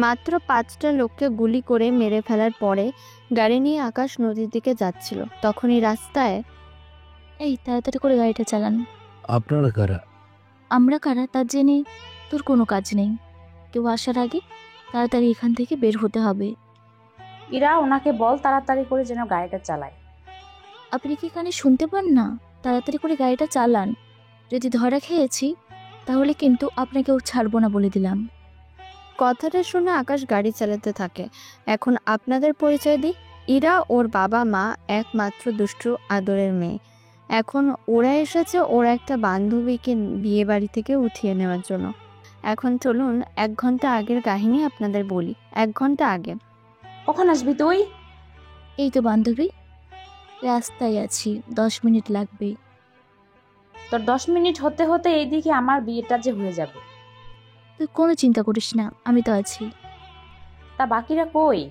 মাত্র 5টা লোককে গুলি করে মেরে ফেলার পরে গাড়ি নিয়ে আকাশ নদীর দিকে যাচ্ছিল। তখনই রাস্তায়, এই তাড়াতাড়ি করে গাড়িটা চালান। আপনারা কারা? আমরা কারা তা জেনে তোর কোনো কাজ নেই। কেউ আসার আগে তাড়াতাড়ি এখান থেকে বের হতে হবে। ইরা, ওনাকে বল তাড়াতাড়ি করে যেন গাড়িটা চালায়। আপনি কি কানে শুনতে পান না? তাড়াতাড়ি করে গাড়িটা চালান। যদি ধরা খেয়েছি তাহলে কিন্তু আপনাকেও ছাড়বো না বলে দিলাম। কথাটা শুনে আকাশ গাড়ি চালাতে থাকে। এখন আপনাদের পরিচয় দিই। ইরা ওর বাবা মা একমাত্র দুষ্টু আদরের মেয়ে। এখন ওরা এসেছে ওর একটা বান্ধবীকে বিয়ে বাড়ি থেকে উঠিয়ে নেওয়ার জন্য। এখন চলুন 1 ঘন্টা আগের কাহিনী আপনাদের বলি। 1 ঘন্টা আগে। কখন আসবি তুই? এই তো বান্ধবী, রাস্তায় আছি, 10 মিনিট লাগবে। তোর 10 মিনিট হতে হতে এইদিকে আমার বিয়েটা যে হয়ে যাবে। তুই কোনো চিন্তা করিস না, আমি তো আছি। তা বাকিরা কই?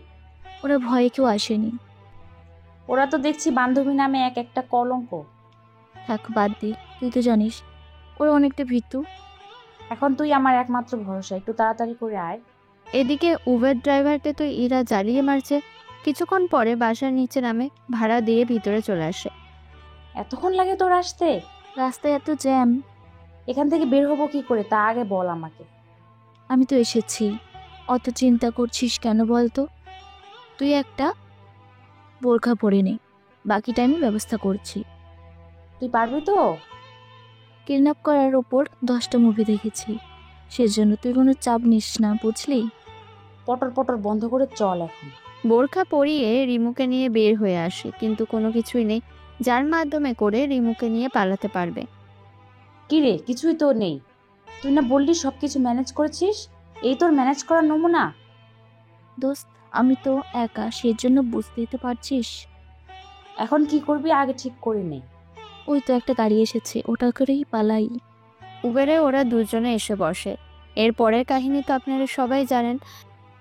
ওরা ভয়ে কেউ আসেনি। ওরা তো দেখছি বান্ধবী নামে একটা কলঙ্ক। থাক বাদ দে, তুই তো জানিস ওরা অনেকটা ভীতু। এখন তুই আমার একমাত্র ভরসা, একটু তাড়াতাড়ি করে আয়। এদিকে উবের ড্রাইভারকে তো ইরা জ্বালিয়ে মারছে। কিছুক্ষণ পরে বাসার নিচে নামে, ভাড়া দিয়ে ভিতরে চলে আসে। এতক্ষণ লাগে তোর আসতে? রাস্তায় এত জ্যাম। এখান থেকে বের হবো কি করে তা আগে বল আমাকে। আমি তো এসেছি, অত চিন্তা করছিস কেন বলতো? তুই একটা বোরখা পরে নে, বাকিটা আমি ব্যবস্থা করছি। তুই পারবি তো? কিডন্যাপ করার ওপর 10টা মুভি দেখেছি, সেজন্য তুই কোনো চাপ নিস না, বুঝলি? পটর পটর বন্ধ করে চল এখন। বোরখা পরিয়ে রিমুকে নিয়ে বের হয়ে আসে, কিন্তু কোনো কিছুই নেই যার মাধ্যমে করে রিমুকে নিয়ে পালাতে পারবে। কি রে, কিছুই তো নেই। তুই না বললি সবকিছু ম্যানেজ করেছিস? এই তোর ম্যানেজ করার নমুনা? দোস্ত, আমি তো একা, সেজন্য বুঝতেই তো পারছিস। এখন কি করবি আগে ঠিক করে নে। ওই তো একটা গাড়ি এসেছে, ওটা করেই পালাই। উবেরে ওরা দুজনে এসে বসে। এর পরের কাহিনী তো আপনারা সবাই জানেন।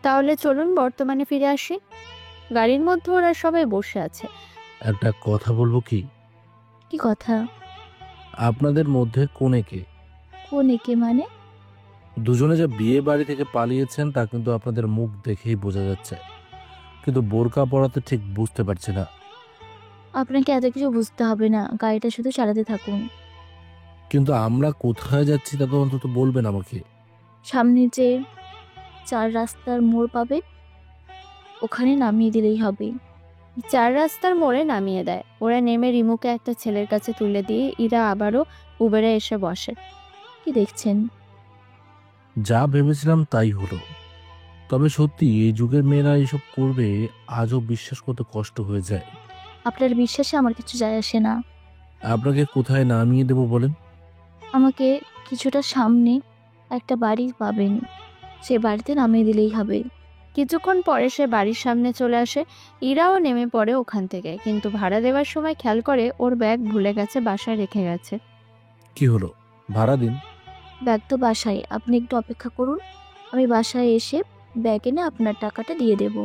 তাহলে চলুন বর্তমানে ফিরে আসি। গাড়ির মধ্যে ওরা সবাই বসে আছে। একটা কথা বলবো কি? কি কথা? আপনাদের মধ্যে কোনে কে? কোন একে মানে? দুজনে যে বিয়ে বাড়ি থেকে পালিয়েছেন তা কিন্তু আপনাদের মুখ দেখেই বোঝা যাচ্ছে, কিন্তু বোরকা পরাতে ঠিক বুঝতে পারছি না। আপনাকে এত কিছু বুঝতে হবে না, গাড়িটা শুধু চালাতে থাকুন। কিন্তু আমরা কোথায় যাচ্ছি তা তো অন্তত বলবেন আমাকে। সামনে যে 4 রাস্তার মোড় পাবে, ওখানে নামিয়ে দিলেই হবে। 4 রাস্তার মোড়ে নামিয়ে দেয়। ওরা নেমে রিমুকে একটা ছেলের কাছে তুলে দিয়ে ইরা আবারও উবেরে এসে বসে। কি দেখছেন? যা ভেবেছিলাম তাই হলো। তবে সত্যি এই যুগের মেয়েরা এসব করবে আজও বিশ্বাস করতে কষ্ট হয়ে যায়। আপনার বিশ্বাসে আমার কিছু যায় আসে না। আপনাকে কোথায় নামিয়ে দেব বলেন? আমাকে কিছুটা সামনে একটা বাড়ি পাবেন, সে বাড়িতে নামিয়ে দিলেই হবে। কিছুক্ষণ পরে সে বাড়ির সামনে চলে আসে। ইরাও নেমে পড়ে ওখান থেকে, কিন্তু ভাড়া দেওয়ার সময় খেয়াল করে ওর ব্যাগ ভুলে গেছে, বাসায় রেখে গেছে। কি হলো, ভাড়া দিন। ব্যাগ তো বাসায়, আপনি একটু অপেক্ষা করুন, আমি বাসায় এসে ব্যাগ এনে আপনার টাকাটা দিয়ে দেব।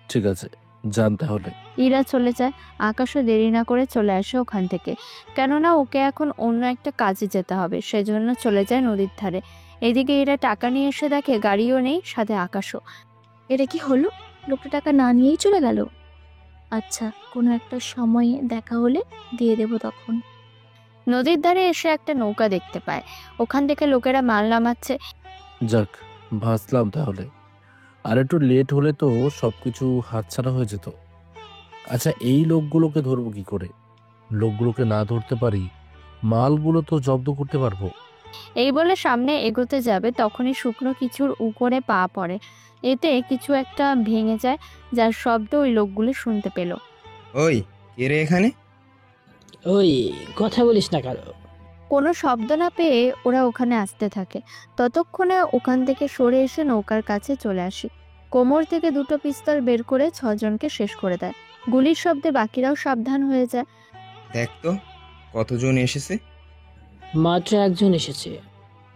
ঠিক আছে, যান তাহলে। ইরা চলে যায়। আকাশও দেরি না করে চলে আসে ওখান থেকে, কেননা ওকে এখন অন্য একটা কাজে যেতে হবে। সেজন্য চলে যায় নদীর ধারে। এদিকে ইরা টাকা নিয়ে এসে দেখে গাড়িও নেই, সাথে আকাশও। এটা কি হলো? লোকটা টাকা না নিয়েই চলে গেল। আচ্ছা, কোনো একটা সময়ে দেখা হলে দিয়ে দেব তখন। নদীর ধারে এসে একটা নৌকা দেখতে পায়, ওখান থেকে লোকেরা মাল নামাচ্ছে। যাক, ভাসলাম তাহলে। আর একটু লেট হলে তো সবকিছু হাতছাড়া হয়ে যেত। আচ্ছা, এই লোকগুলোকে ধরবো কি করে? লোকগুলোকে না ধরতে পারি, মালগুলো তো জব্দ করতে পারবো। এই বলে সামনে এগোতে যাবে, তখনই শুকনো কিছুর উপরে পা পড়ে। এতে কিছু একটা ভেঙে যায়, যার শব্দ ওই লোকগুলো শুনতে পেল। ওই, কে রে এখানে? ওই, কথা বলিস না কারো। কোনো শব্দ না পেয়ে ওরা ওখানে আসতে থাকে। ততক্ষণে ওখান থেকে সরে এসে নৌকার কাছে চলে আসি। কোমর থেকে 2টো পিস্তল বের করে 6 জনকে শেষ করে দেয়। গুলির শব্দে বাকিরাও সাবধান হয়ে যায়। দেখ তো কতজন এসেছে। মাত্র একজন এসেছে।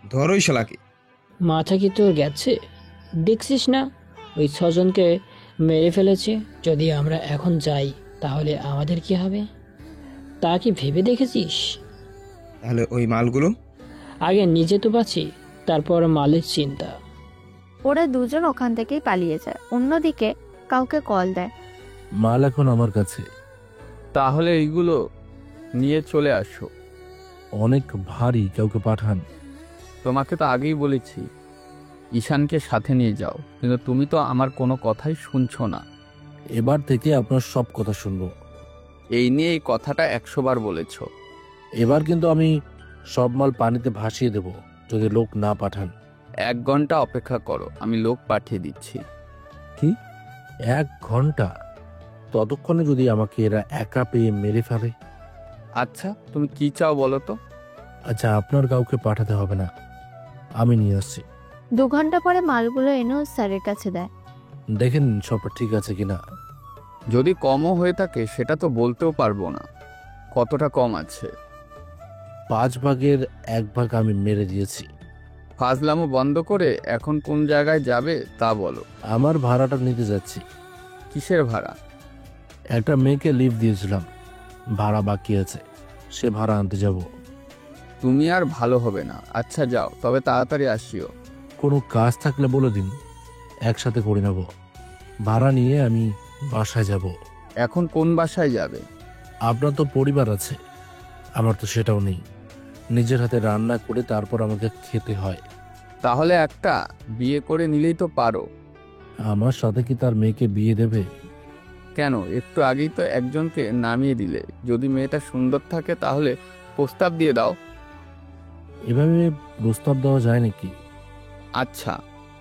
ধর ওই শালাকে। মাথা কি তোর গেছে? দেখছিস না ওই 6জনকে মেরে ফেলেছে। যদি আমরা এখন যাই তাহলে আমাদের কি হবে তা কি ভেবে দেখেছিস? তাহলে ওই মালগুলো? আগে নিজে তো বাঁচি, তারপর মালের চিন্তা। ওরা দুজন ওখান থেকেই পালিয়ে যায়। অন্যদিকে কাউকে কল দেয়। মাল এখন আমার কাছে। তাহলে এইগুলো নিয়ে চলে আসো। অনেক ভারী, কাউকে পাঠান। তোমাকে তো আগেই বলেছি ঈশানকে সাথে নিয়ে যাও, কিন্তু তুমি তো আমার কোনো কথাই শুনছো না। এবার থেকে আপনার সব কথা শুনবো। এই নিয়ে এই কথাটা 100 বার বলেছো। এবার কিন্তু আমি সব মাল পানিতে ভাসিয়ে দেব যদি লোক না পাঠান। 1 ঘন্টা অপেক্ষা করো, আমি লোক পাঠিয়ে দিচ্ছি। কি 1 ঘন্টা? ততক্ষণে যদি আমাকে এরা একা পেয়ে মেরে ফেলে? আচ্ছা তুমি কি চাও বলো তো? আচ্ছা, আপনার কাউকে পাঠাতে হবে না, আমি নিয়ে আসছি। 2 ঘন্টা পরে মালগুলো এনে স্যারের কাছে দেয়। দেখেন সবটা ঠিক আছে কিনা। যদি কমও হয়ে থাকে সেটা তো বলতেও পারবো না। কতটা কম আছে? 5 ভাগের 1 ভাগ আমি মেরে দিয়েছি। ফাজলামো বন্ধ করে এখন কোন জায়গায় যাবে তা বলো। আমার ভাড়াটা নিতে যাচ্ছি। কিসের ভাড়া? একটা মেয়েকে লিভ দিয়েছিলাম, ভাড়া বাকি আছে, সে ভাড়া আনতে যাব। তুমি আর ভালো হবে না। আচ্ছা যাও, তবে তাড়াতাড়ি আসিও। কোনো কাজ থাকলে বলে দিন, একসাথে করে নেব। ভাড়া নিয়ে আমি বাসায় যাব। এখন কোন বাসায় যাবে? আপনার তো পরিবার আছে, আমার তো সেটাও নেই। নিজের হাতে রান্না করে তারপর আমাকে খেতে হয়। তাহলে একটা বিয়ে করে নিলেই তো পারো। আমার সাথে কি তার মেয়েকে বিয়ে দেবে? কেন, একটু আগেই তো একজনকে নামিয়ে দিলে। যদি মেয়েটা সুন্দর থাকে তাহলে প্রস্তাব দিয়ে দাও। এভাবে প্রস্তাব দেওয়া যায় নাকি? আচ্ছা,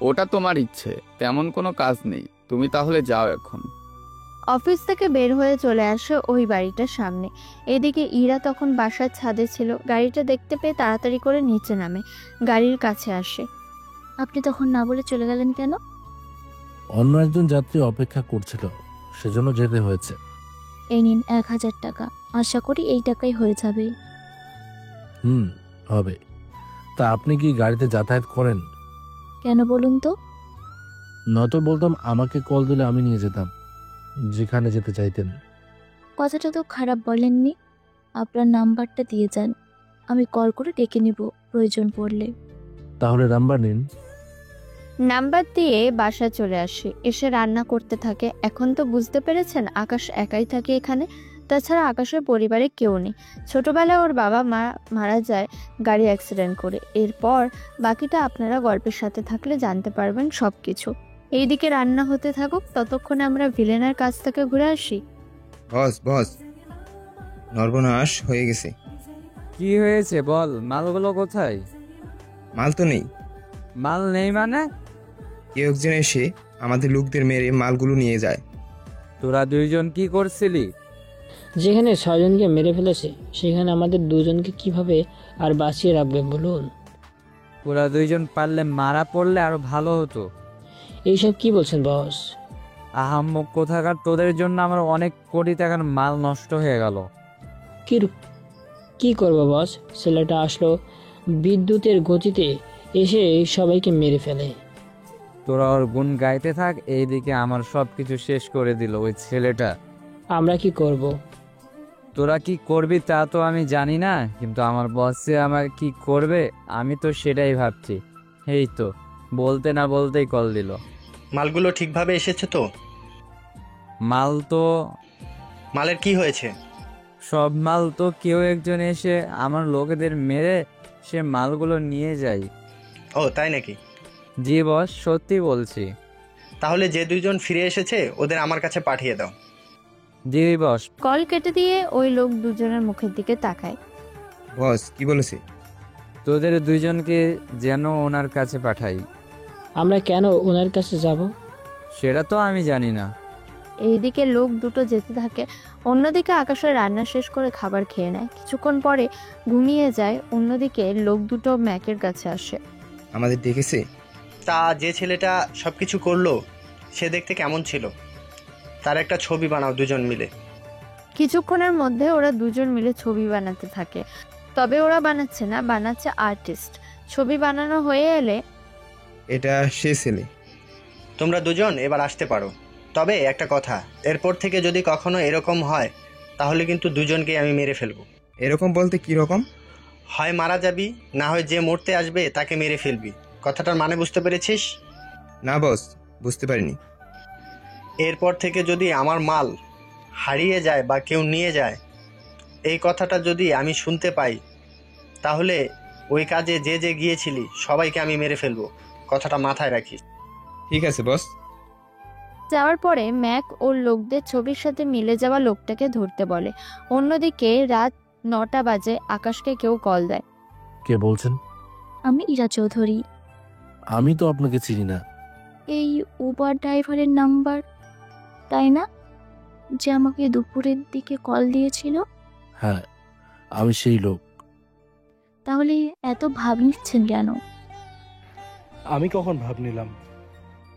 ওটা তোমার ইচ্ছে, তেমন কোনো কাজ নেই। তুমি তাহলে যাও এখন। অফিস থেকে বের হয়ে চলে আসে ওই বাড়িটার সামনে। এদিকে ইরা তখন বাসার ছাদে ছিল। গাড়িটা দেখতে পেয়ে তাড়াতাড়ি করে নিচে নামে, গাড়ির কাছে আসে। আপনি তখন না বলে চলে গেলেন কেন? অন্য একজন যাত্রী অপেক্ষা করছিল, সেজন্য যেতে হয়েছে। এই নিন 1000 টাকা, আশা করি এই টাকাই হয়ে যাবে। হবে। তা আপনি কি গাড়িতে যাতায়াত করেন? কেন বলুন তো? নয়তো বলতাম আমাকে কল দিলে আমি নিয়ে যেতাম যেখানে যেতে চাইতেন। কথাটা তো খারাপ বলেননি। আপনার নাম্বারটা দিয়ে যান, আমি কল করে ডেকে নিব প্রয়োজন পড়লে। তাহলে নাম্বার নিন। নাম্বার দিয়ে বাসায় চলে আসে, এসে রান্না করতে থাকে। এখন তো বুঝতে পেরেছেন আকাশ একাই থাকে এখানে, তাছাড়া আকাশের পরিবারে কেউ নেই। ছোটবেলায় ওর বাবা মা মারা যায় গাড়ি অ্যাক্সিডেন্ট করে। এরপর বাকিটা আপনারা গল্পের সাথে থাকলে জানতে পারবেন সব কিছু। এইদিকে রান্না হতে থাকুক, ততক্ষণে আমরা ভিলেনের কাছ থেকে ঘুরে আসি। বস বস, সর্বনাশ হয়ে গেছে। কি হয়েছে বল, মালগুলো কোথায়? মাল তো নেই। মাল নেই মানে? কেউ একজন এসে আমাদের লোকদের মেরে মালগুলো নিয়ে যায়। তোরা দুইজন কি করছিলি? যেখানে 6 জনকে মেরে ফেলেছে সেখানে আমাদের 2 জনকে কিভাবে আর বাঁচিয়ে রাখবে বলুন? তোরা দুইজন পারলে মারা পড়লে আরো ভালো হতো। এইসব কি বলছেন বস? আহাম্মক কোথাকার, তোদের জন্য আমার অনেক কোটি টাকার মাল নষ্ট হয়ে গেল। কি করবো বস? ছেলেটা আসলো বিদ্যুতের গতিতে এসে সবাইকে মেরে ফেলে। তোরা ওর গুণ গাইতে থাক, এইদিকে আমার সব কিছু শেষ করে দিল ওই ছেলেটা। আমরা কি করব? তোরা কি করবি তা তো আমি জানি না, কিন্তু আমার বস যে আমার কি করবে আমি তো সেটাই ভাবছি। এই তো বলতে না বলতেই কল দিল। মালগুলো ঠিকভাবে এসেছে তো? মালের কি হয়েছে? সব মাল তো কেউ একজন এসে আমার লোকেদের মেরে সে মালগুলো নিয়ে যায়। ও তাই নাকি? জি বস, সত্যি বলছি। তাহলে যে 2 জন ফিরে এসেছে ওদের আমার কাছে পাঠিয়ে দাও। জি বস। কল কেটে দিয়ে ওই লোক দুজনের মুখের দিকে তাকায়। বস কি বলেছে? তোদের দুইজনকে যেন ওনার কাছে পাঠাই। আমরা কেন ওনার কাছে যাব? সেটা তো আমি জানি না। এইদিকে লোক দুটো যেতে থাকে, অন্যদিকে আকাশের রান্না শেষ করে খাবার খেয়ে নেয়। কিছুক্ষণ পরে ঘুমিয়ে যায়। অন্যদিকে লোক দুটো ম্যাকের কাছে আসে। আমাদের দেখেছে? তা যে ছেলেটা সবকিছু করলো সে দেখতে কেমন ছিল? তার একটা ছবি বানাও 2 জন মিলে। কিছুক্ষণের মধ্যে ওরা দুজন মিলে ছবি বানাতে থাকে। তবে ওরা বানাচ্ছে না, বানাচ্ছে আর্টিস্ট। ছবি বানানো হয়ে এলে এটা সে ছেলে। তোমরা 2 জন এবার আসতে পারো। তবে একটা কথা, এরপর থেকে যদি কখনো এরকম হয় তাহলে কিন্তু 2 জনকে আমি মেরে ফেলবো। এরকম বলতে কি রকম? হয় মারা যাবি, না হয় যে মরতে আসবে তাকে মেরে ফেলবি। কথাটার মানে বুঝতে পেরেছিস? না বস, বুঝতে পারিনি। এরপর থেকে যদি আমার মাল হারিয়ে যায় বা কেউ নিয়ে যায়, এই কথাটা যদি আমি শুনতে পাই, তাহলে ওই কাজে যে যে গিয়েছিলি সবাইকে আমি মেরে ফেলবো। কথাটা মাথায় রাখিস। ঠিক আছে বস। যাওয়ার পরে ম্যাক ওর লোকদের ছবির সাথে মিলে যাওয়া লোকটাকে ধরতে বলে। অন্যদিকে রাত 9টা বাজে আকাশকে কেউ কল দেয়। কে বলছেন? আমি ইরা চৌধুরী। আমি তো আপনাকে চিনি না। এই উবার ড্রাইভারের নাম্বার, তাই না, যে আমাকে দুপুরের দিকে কল দিয়েছিল? হ্যাঁ, আমি সেই লোক। তাহলে এত ভাব নিচ্ছেন কেন? আমি কখন ভাব নিলাম?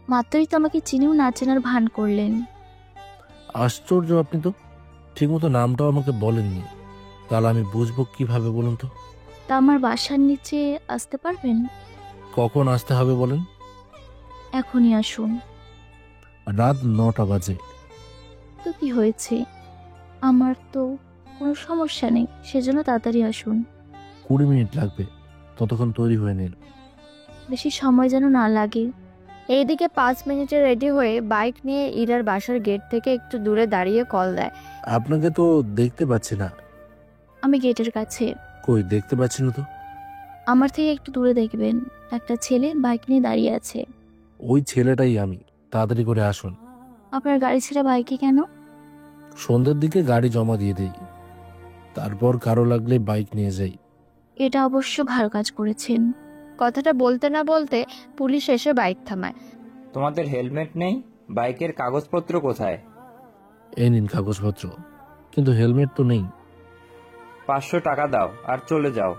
মাত্রই তো আমাকে চিনেও না চেনার ভান করলেন। আশ্চর্য, আপনি তো ঠিকমতো নামটাও আমাকে বলেননি। তাহলে আমি বুঝবো কিভাবে বলুন তো? তা আমার বাসার নিচে আসতে পারবেন? কখন আসতে হবে বলেন? এখনই আসুন। রাত 9টা বাজে। তো কি হয়েছে? আমার তো কোনো সমস্যা নেই, সেজন্য তাড়াতাড়ি আসুন। 20 মিনিট লাগবে, ততক্ষণ তৈরি হয়ে নিন। বেশি সময় যেন না লাগে। এইদিকে 5 মিনিটে রেডি হয়ে বাইক নিয়ে ইরার বাসার গেট থেকে একটু দূরে দাঁড়িয়ে কল দেয়। আপনাকে তো দেখতে পাচ্ছি না। আমি গেটের কাছে। কই, দেখতে পাচ্ছি না তো। আমার থেকে একটু দূরে দেখবেন, একটা ছেলে বাইক নিয়ে দাঁড়িয়ে আছে। ওই ছেলেটাই আমি। তাড়াতাড়ি করে আসুন। আপনার গাড়ি ছেড়ে বাইকে কেন? সন্ধ্যের দিকে গাড়ি জমা দিয়ে দেই, তারপর কারো লাগলে বাইক নিয়ে যাই। এটা অবশ্য ভালো কাজ করেছেন। কথাটা বলতে না বলতে পুলিশ এসে বাইক থামায়। তোমাদের হেলমেট নেই? বাইকের কাগজপত্র কোথায়? এই নিন কাগজপত্র, কিন্তু হেলমেট তো নেই। 500 টাকা দাও আর চলে যাও।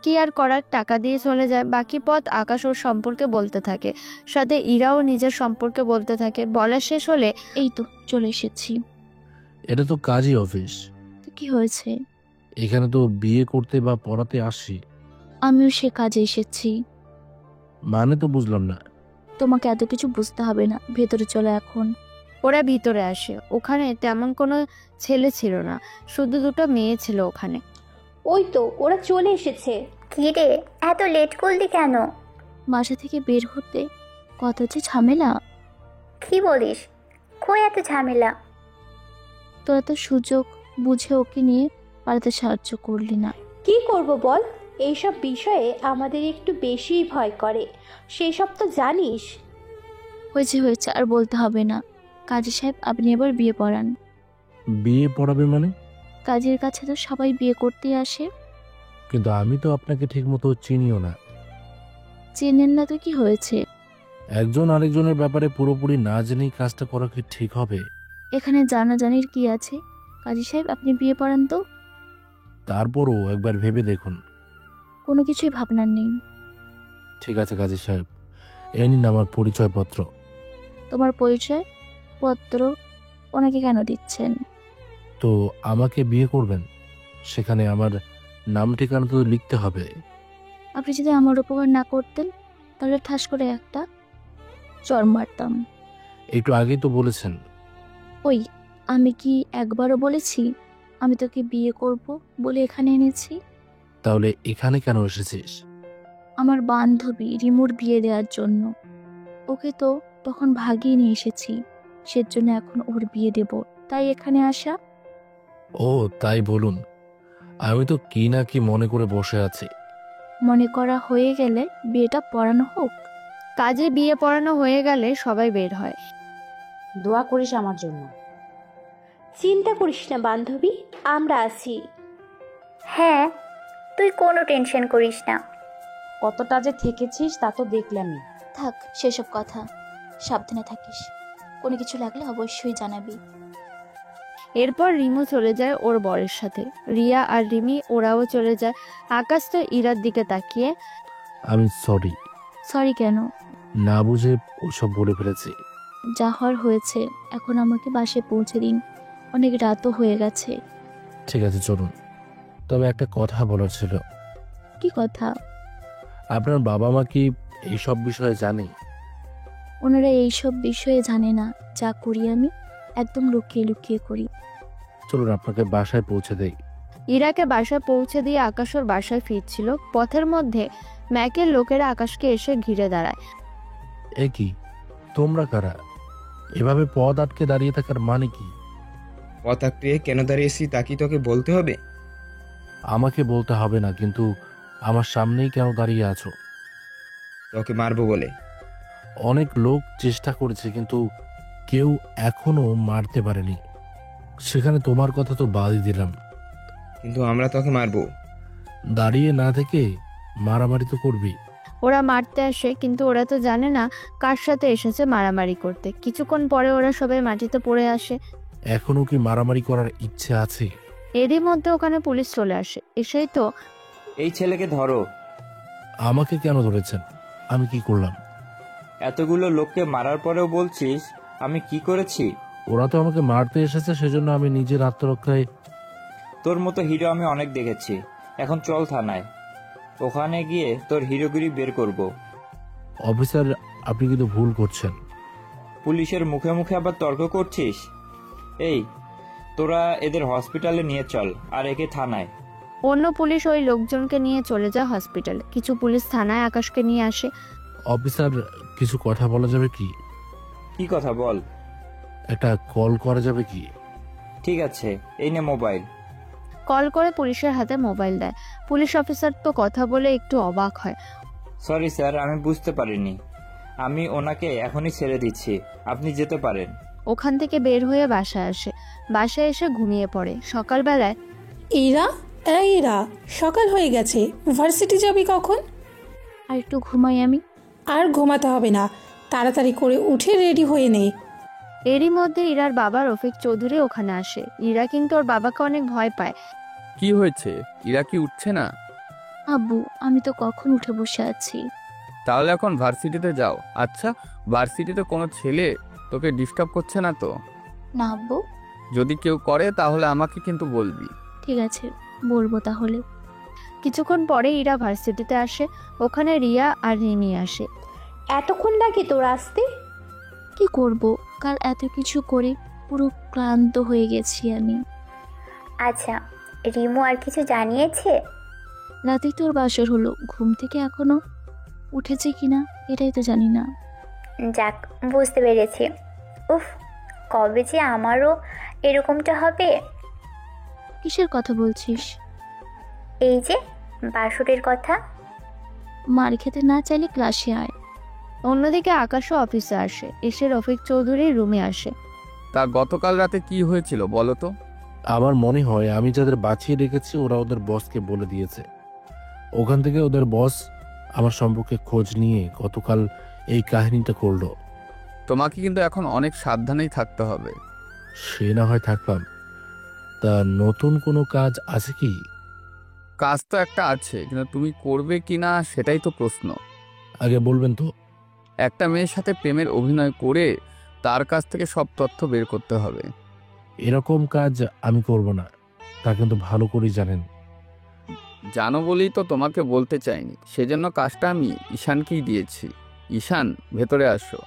কি আর করার, টাকা দিয়ে চলে যায়। বাকি পথ আকাশ ওর সম্পর্কে বলতে থাকে, সাথে ইরাও নিজের সম্পর্কে বলতে থাকে। বলা শেষ হলে এই তো চলে এসেছি। এটা তো কাজী অফিস। তো কি হয়েছে? এখানে তো বিয়ে করতে বা পড়াতে আসি। আমিও সে কাজে এসেছি। মানে তো বুঝলাম না। তোমাকে এত কিছু বুঝতে হবে না, ভেতরে চলে এখন। ওরা ভিতরে আসে। ওখানে তেমন কোনো ছেলে ছিল না, শুধু দুটো মেয়ে ছিল ওখানে। ওই তো ওরা চলে এসেছে। কি রে, এত লেট করলি কেন? বাসা থেকে বের হতে কত যে ঝামেলা। কি বলিস? কই এত ঝামেলা? তোরা তো সুযোগ বুঝে ওকে নিয়ে পালাতে সাহায্য করলি না। কি করব বল, এইসব বিষয়ে আমাদের একটু বেশিই ভয় করে, সেসব তো জানিস। হয়েছে হয়েছে, আর বলতে হবে না। কাজী সাহেব, আপনি এবার বিয়ে পড়ান। বিয়ে পড়াবে মানে? কাজের কাছে তো সবাই বিয়ে করতে আসে। কিন্তু আমি তো আপনাকে ঠিক মতো চিনিও না। চেনেন না তো কি হয়েছে? একজন আরেকজনের ব্যাপারে পুরোপুরি না জেনেই কাজটা করা কি ঠিক হবে? এখানে জানাজানির কি আছে? কাজী সাহেব, আপনি বিয়ে পড়ান তো। তারপরও একবার ভেবে দেখুন। কোনো কিছুই ভাবনার নেই। ঠিক আছে কাজী সাহেব, এই নিন আমার পরিচয়পত্র। তোমার পরিচয় পত্র ওনাকে কেন দিচ্ছেন? তো আমাকে বিয়ে করবেন, সেখানে আমার নাম ঠিকানা তো লিখতে হবে। আপনি যদি আমার উপকার না করতেন তাহলে ঠাস করে একটা চড় মারতাম। একটু আগেই তো বলেছেন। ওই, আমি কি একবারও বলেছি আমি তোকে বিয়ে করব বলে এখানে এনেছি? তাহলে এখানে কেন এসেছিস? আমার বান্ধবী রিমুর বিয়ে দেওয়ার জন্য। ওকে তো তখন ভাগিয়ে নিয়ে এসেছি, সেজন্য এখন ওর বিয়ে দেব, তাই এখানে আসা। ও তাই বলুন, আমি তো কি না কি মনে করে বসে আছি। মনে করা হয়ে গেলে বিয়েটা পড়ানো হোক। কাজে বিয়ে পড়ানো হয়ে গেলে সবাই বের হয়। দোয়া করিস আমার জন্য। চিন্তা করিস না বান্ধবী, আমরা আছি। হ্যাঁ, তুই কোনো টেনশন করিস না। কতটা যে থেকেছিস তা তো দেখলামই। থাক সেসব কথা, সাবধানে থাকিস। কোনো কিছু লাগলে অবশ্যই জানাবি। এরপর রিমু চলে যায় ওর বরের সাথে। রিয়া আর রিমি ওরাও চলে যায়। আকাশ তো ইরার দিকে তাকিয়ে, আমি সরি। সরি কেন? না বুঝে ওসব বলে ফেলেছি। যা হওয়ার হয়েছে, এখন আমাকে বাসায় পৌঁছে দিন, অনেক রাতও হয়ে গেছে। ঠিক আছে চলুন। তবে একটা কথা বলার ছিল। কি কথা? আপনার বাবা মা কি এইসব বিষয়ে জানে? ওনারা এইসব বিষয়ে জানে না। যা করি আমি একদম লুকিয়ে লুকিয়ে করি। চলুন আপনাকে বাসায় পৌঁছে দেই। ইরাকে বাসায় পৌঁছে দিয়ে আকাশ ওর বাসায় ফিরছিল। পথের মধ্যে ম্যাকের লোকেরা আকাশকে এসে ঘিরে দাঁড়ায়। এ কি, তোমরা কারা? এভাবে পথ আটকে দাঁড়িয়ে থাকার মানে কি? পথ আটকে কেন দাঁড়িয়েছি তা কি তোকে বলতে হবে? আমাকে বলতে হবে না, কিন্তু আমার সামনেই কেন দাঁড়িয়ে আছো? তোকে মারবো বলে। অনেক লোক চেষ্টা করেছে, কিন্তু কেউ এখনো মারতে পারেনি। সেখানে তোমার কথা তো বাদই দিলাম। কিন্তু আমরা তোকে মারবো। দাঁড়িয়ে না থেকে মারামারি তো করবি। ওরা মারতে আসে, কিন্তু ওরা তো জানে না কার সাথে এসেছে মারামারি করতে। কিছুক্ষণ পরে ওরা সবাই মাটিতে পড়ে আসে। এখনো কি মারামারি করার ইচ্ছে আছে? এরই মধ্যে ওখানে পুলিশ চলে আসে। এসেই তো, এই ছেলেকে ধরো। আমাকে কেন ধরেছেন? আমি কি করলাম? এতগুলো লোককে মারার পরেও বলছিস আমি কি করেছি? ওরা তো আমাকে মারতে এসেছে, সেজন্য আমি নিজের আত্মরক্ষায়। তোর মতো হিরো আমি অনেক দেখেছি। এখন চল থানায়, ওখানে গিয়ে তোর হিরোগিরি বের করব। অফিসার, আপনি কিন্তু ভুল করছেন। পুলিশের মুখে মুখে আবার তর্ক করছিস? এই, তোরা এদের হসপিটালে নিয়ে চল, আর একে থানায়। অন্য পুলিশ ওই লোকজনকে নিয়ে চলে যায় হসপিটালে। কিছু পুলিশ থানায় আকাশকে নিয়ে আসে। অফিসার, কিছু কথা বলা যাবে কি? কি কথা বল। একটা কল করা যাবে কি? ঠিক আছে, এই নে মোবাইল। কল করে পুলিশের হাতে মোবাইল দেয়। পুলিশ অফিসার তো কথা বলে একটু অবাক হয়। সরি স্যার, আমি বুঝতে পারিনি। আমি ওনাকে এখনই ছেড়ে দিচ্ছি, আপনি যেতে পারেন। ওখান থেকে বের হয়ে বাসায় আসে। বাসায় এসে ঘুমিয়ে পড়ে। সকালবেলায়, ইরা, ইরা, সকাল হয়ে গেছে, ভার্সিটি যাবি কখন? আর একটু ঘুমাই আমি। আর ঘুমাতে হবে না, তাড়াতাড়ি করে উঠে রেডি হয়ে নে। এরই মধ্যে ইরার বাবা রফিক চৌধুরী ওখানে আসে। ইরা কিন্তু ওর বাবাকে অনেক ভয় পায়। কি হয়েছে? ইরা কি উঠছে না? আব্বু, আমি তো কখন উঠে বসে আছি। তাহলে এখন ভার্সিটিতে যাও। আচ্ছা, ভার্সিটিতে কোনো ছেলে তোকে ডিস্টার্ব করছে না তো? না আব্বু। যদি কেউ করে তাহলে আমাকে কিন্তু বলবি। ঠিক আছে, বলবো তাহলে। কিছুক্ষণ পরে ইরা ভার্সিটিতে আসে। ওখানে রিয়া আর রিনি আসে। এতক্ষণ লাগে তোর আসতে? কি করব, কাল এত কিছু করে পুরো ক্লান্ত হয়ে গেছি আমি। আচ্ছা, রিমু আর কিছু জানিয়েছে? রাতে তোর বাসর হলো, ঘুম থেকে এখনো উঠেছে কিনা এটাই তো জানি না। যাক, বুঝতে পেরেছি। উফ, কবে যে আমারও এরকমটা হবে। কিসের কথা বলছিস? এই যে বাসুরের কথা। মার খেতে না চাইলে ক্লাসে আয়। অন্যদিকে আকাশও অফিসে আসে। এসে রফিক চৌধুরীর রুমে আসে। তা গতকাল রাতে কি হয়েছিল বলো তো? আমার মনে হয় আমি যাদের বাঁচিয়ে রেখেছি ওরা ওদের বসকে বলে দিয়েছে। ওখান থেকে ওদের বস আমার সম্পর্কে খোঁজ নিয়ে গতকাল এই কাহিনীটা করলো। তোমাকে কিন্তু এখন অনেক সাবধানেই থাকতে হবে। সে না হয় থাকলাম, তা নতুন কোনো কাজ আছে কি? কাজ তো একটা আছে, কিন্তু তুমি করবে কি না সেটাই তো প্রশ্ন। আগে বলবেন তো। একটা মেয়ের সাথে প্রেমের অভিনয় করে তার কাছ থেকে সব তথ্য বের করতে হবে। এরকম কাজ আমি করব না, তা কিন্তু ভালো করেই জানেন। জানো বলেই তো তোমাকে বলতে চাইনি, সেজন্য কাজটা আমি ঈশানকেই দিয়েছি। ঈশান, ভেতরে আসো।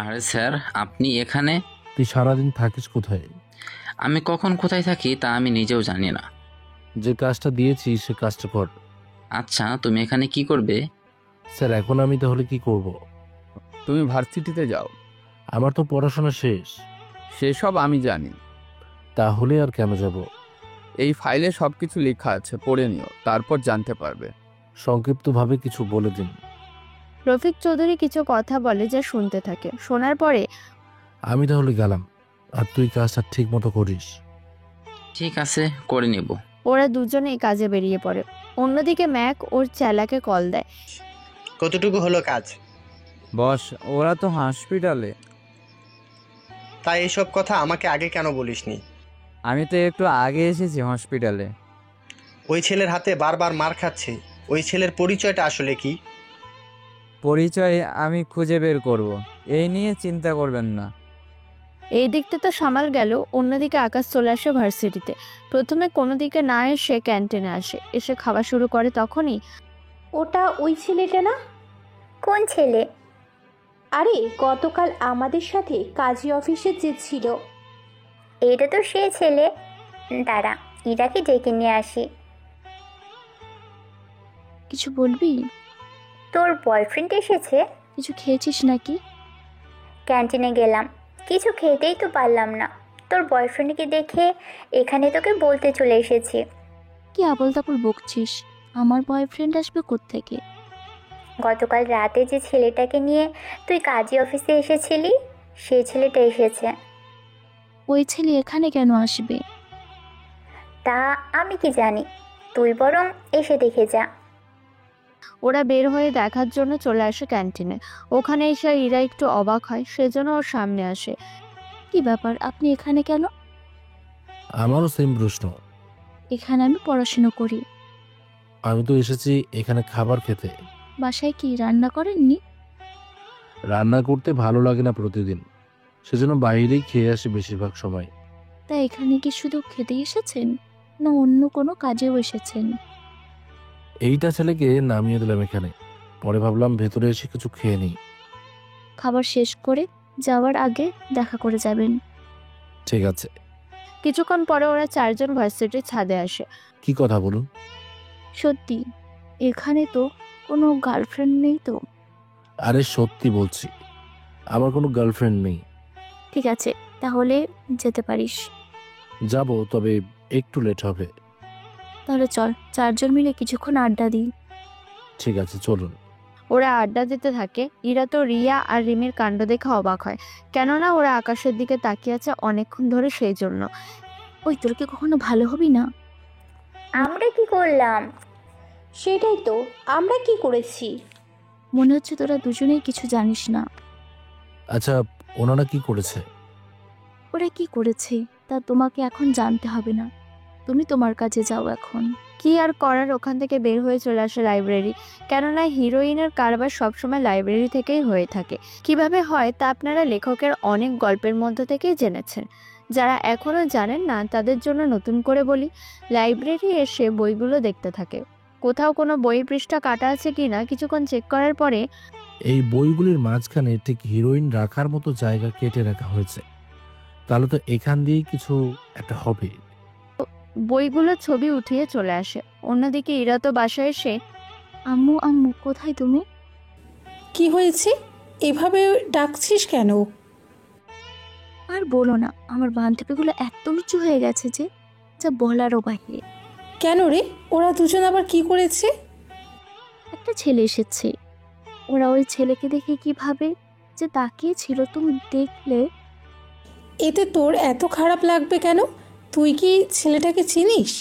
আরে স্যার, আপনি এখানে? তুই সারাদিন থাকিস কোথায়? আমি কখন কোথায় থাকি তা আমি নিজেও জানি না। যে কাজটা দিয়েছি সে কাজটা কর। আচ্ছা, তুমি এখানে কি করবে? স্যার, এখন আমি তাহলে কি করব? তুমি ভার্সিটিতে যাও। আমার তো পড়াশোনা শেষ। সেসব আমি জানি। তাহলে আর কেন যাব? এই ফাইলে সব কিছু লেখা আছে, পড়ে নিও, তারপর জানতে পারবে। সংক্ষিপ্তভাবে কিছু বলে দিন। রফিক চৌধুরী কিছু কথা বলে, যা শুনতে থাকে। শোনার পরে, আমি তাহলে গেলাম, আর তুই কাজটা ঠিক মতো করিস। ঠিক আছে, করে নেব। ওরা দুজনেই কাজে বেরিয়ে পড়ে। অন্যদিকে ম্যাক ওর চেলাকে কল দেয়। কতটুকু হলো কাজ? বস, ওরা তো হসপিটালে। তাই এসব কথা আমাকে আগে কেন বলিসনি? আমি তো একটু আগে এসেছি হসপিটালে। ওই ছেলের হাতে বারবার মার খাচ্ছে। ওই ছেলের পরিচয়টা আসলে কি? পরিচয় আমি খুঁজে বের করব, এই নিয়ে চিন্তা করবেন না। এই দিকটা তো সামাল গেল। অন্যদিকে আকাশ চলে আসে ভার্সিটিতে। প্রথমে কোনো দিকে না এসে ক্যান্টিনে আসে। এসে খাওয়া শুরু করে। তখনই, ওটা ওই ছেলেটা না? কোন ছেলে? আরে, গতকাল আমাদের সাথে কাজী অফিসে যে ছিল। এটা তো সে ছেলে। দাঁড়া, ইরাকে ডেকে নিয়ে আসি। কিছু বলবি? তোর বয়ফ্রেন্ড এসেছে? কিছু খেয়েছিস নাকি? ক্যান্টিনে গেলাম, কিছু খেতেই তো পারলাম না। তোর বয়ফ্রেন্ডকে দেখে এখানে তোকে বলতে চলে এসেছি। কি আবল তাবল বকছিস? আমার বয়ফ্রেন্ড আসবে কোত্থেকে? গতকাল রাতে যে ছেলেটাকে নিয়ে তুই কাজী অফিসে এসেছিলি, সেই ছেলেটা এসেছে। ওই ছেলে এখানে কেন আসবে? তা আমি কি জানি, তুই বরং এসে দেখে যা। ওরা বের হয়ে দেখার জন্য চলে আসে ক্যান্টিনে। ওখানে এসে ইরা একটু অবাক হয়, সেজন্য ওর সামনে আসে। কি ব্যাপার, আপনি এখানে কেন? আমারও সেম প্রশ্ন। এখানে আমি পড়াশোনা করি। আমি তো এসেছি এখানে খাবার খেতে। বাসায় কি রান্না করেননি? রান্না করতে ভালো লাগে না প্রতিদিন, সেজন্য বাইরেই খেয়ে আসি বেশিরভাগ সময়। তা এখানে কি শুধু খেতে এসেছেন, না অন্য কোনো কাজেও এসেছেন? এইটা ছেলেকে নামিয়ে দিলাম এখানে, পরে ভাবলাম ভেতরে এসে কিছু খেয়ে নিই। খাবার শেষ করে যাওয়ার আগে দেখা করে যাবেন। ঠিক আছে। কিছুক্ষণ পরে ওরা চারজন ভার্সিটির ছাদে আসে। কি কথা বলুন? সত্যি এখানে তো কোনো গার্লফ্রেন্ড নেই তো? আরে সত্যি বলছি, আমার কোনো গার্লফ্রেন্ড নেই। ঠিক আছে, তাহলে যেতে পারিস। যাব, তবে একটু লেট হবে। তাহলে চল, চারজন মিলে কিছুক্ষণ আড্ডা দিই। ঠিক আছে, চলুন। ওরা আড্ডা দিতে থাকে। ইরা তো রিয়া আর রিমির কাণ্ড দেখে অবাক হয়, কেননা ওরা আকাশের দিকে তাকিয়ে আছে অনেকক্ষণ ধরে, সেই জন্য। ওই তোর কি কখনো ভালো হবি না? আমরা কি করলাম? সেটাই তো, আমরা কি করেছি? মনে হচ্ছে তোরা দুজনেই কিছু জানিস না। আচ্ছা, ওনারা কি করেছে? ওরা কি করেছে তা তোমাকে এখন জানতে হবে না, তুমি তোমার কাজে যাও এখন। কি আর করার, ওখান থেকে বের হয়ে চলে আসে লাইব্রেরি, কেননা হিরোইনের কারবার সবসময় লাইব্রেরি থেকেই হয়ে থাকে। কিভাবে হয় তা আপনারা লেখকের অনেক গল্পের মধ্য থেকেই জেনেছেন। যারা এখনও জানেন না তাদের জন্য নতুন করে বলি, লাইব্রেরি এসে বইগুলো দেখতে থাকে, কোথাও কোনো বইয়ের পৃষ্ঠা কাটা আছে কিনা কিছুক্ষণ চেক করার পরে এই বইগুলির মাঝখানে ঠিক হিরোইন রাখার মতো জায়গা কেটে রাখা হয়েছে। তাহলে তো এখান দিয়েই কিছু একটা হবে। বইগুলো ছবি উঠিয়ে চলে আসে। অন্যদিকে ইরা তো বাসায় এসে, আম্মু আম্মু কোথায় তুমি? কি হয়েছে, এভাবে ডাকছিস কেন? আর বলো না, আমার বান্ধবীগুলো এত নিচু হয়ে গেছে যে যা বলারও বাহিরে। কেন রে, ওরা দুজন আবার কি করেছে? একটা ছেলে এসেছে, ওরা ওই ছেলেকে দেখে কি ভাবে যে তাকিয়েছিল, তুমি দেখলে। এতে তোর এত খারাপ লাগবে কেন? তুই কি ছেলেটাকে চিনিস?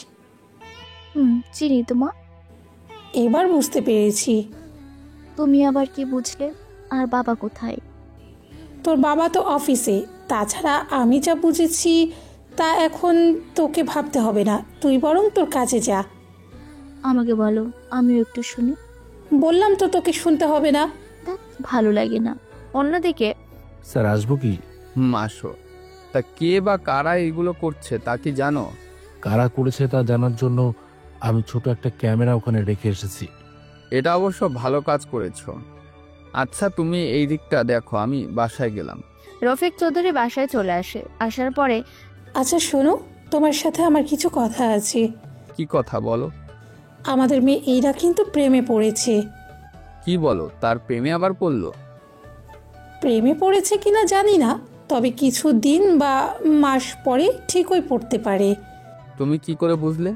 চিনি তো মা। এবার বুঝতে পেরেছি। তুমি আবার কি বুঝলে? আর বাবা কোথায়? তোর বাবা তো অফিসে। তাছাড়া আমি যা বুঝেছি তা এখন তোকে ভাবতে হবে না, তুই বরং তোর কাজে যা। আমাকে বলো, আমিও একটু শুনি। বললাম তো তোকে শুনতে হবে না। ভালো লাগে না। অন্যদিকে, স্যার আসবো কি? আসো। তা কে বা কারা এগুলো করছে তা কি জানো? কারা করেছে তা জানার জন্য আমি ছোট একটা ক্যামেরা ওখানে রেখে এসেছি। এটা অবশ্য ভালো কাজ করেছো। আচ্ছা, তুমি এই দিকটা দেখো, আমি বাসায় গেলাম। রফিক চৌধুরী বাসায় চলে আসে। আসার পরে, আচ্ছা শোনো, তোমার সাথে আমার কিছু কথা আছে। কি কথা বলো? আমাদের মেয়ে এরা কিন্তু প্রেমে পড়েছে। কি বলো, তার প্রেমে আবার পড়লো? প্রেমে পড়েছে কিনা জানি না, তবে কিছু দিন বা মাস পরে ঠিকই পড়তে পারে। তুমি কি করে বুঝলে?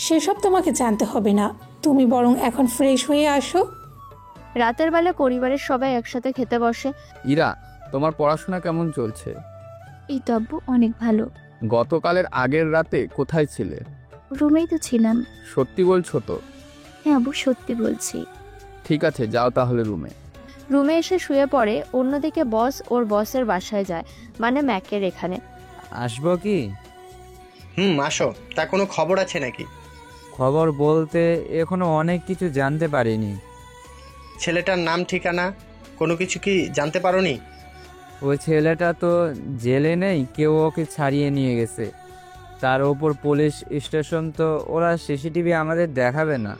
সেসব তোমাকে জানতে হবে না, তুমি বরং এখন ফ্রেশ হয়ে আসো। রাতের বেলা পরিবারের সবাই একসাথে খেতে বসে। ইরা, তোমার পড়াশোনা কেমন চলছে? এই তো আব্বু, অনেক ভালো। গতকালের আগের রাতে কোথায় ছিলে? রুমেই তো ছিলাম। সত্যি বলছো তো? হ্যাঁ আব্বু, সত্যি বলছি। ঠিক আছে, যাও তাহলে রুমে। রুমে এসে শুয়ে পড়ে। অন্যদিকে বস ওর বসের বাসায় যায়, মানে ম্যাকের এখানে। আসবো কি? আসো। তা কোনো খবর আছে নাকি? খবর বলতে এখনো অনেক কিছু জানতে পারিনি। ছেলেটার নাম ঠিকানা কোনো কিছু কি জানতে পারোনি? ওই ছেলেটা তো জেলে নেই, কেউ ওকে ছাড়িয়ে নিয়ে গেছে। তার ওপর পুলিশ স্টেশন, তো ওরা সিসিটিভি আমাদের দেখাবে না।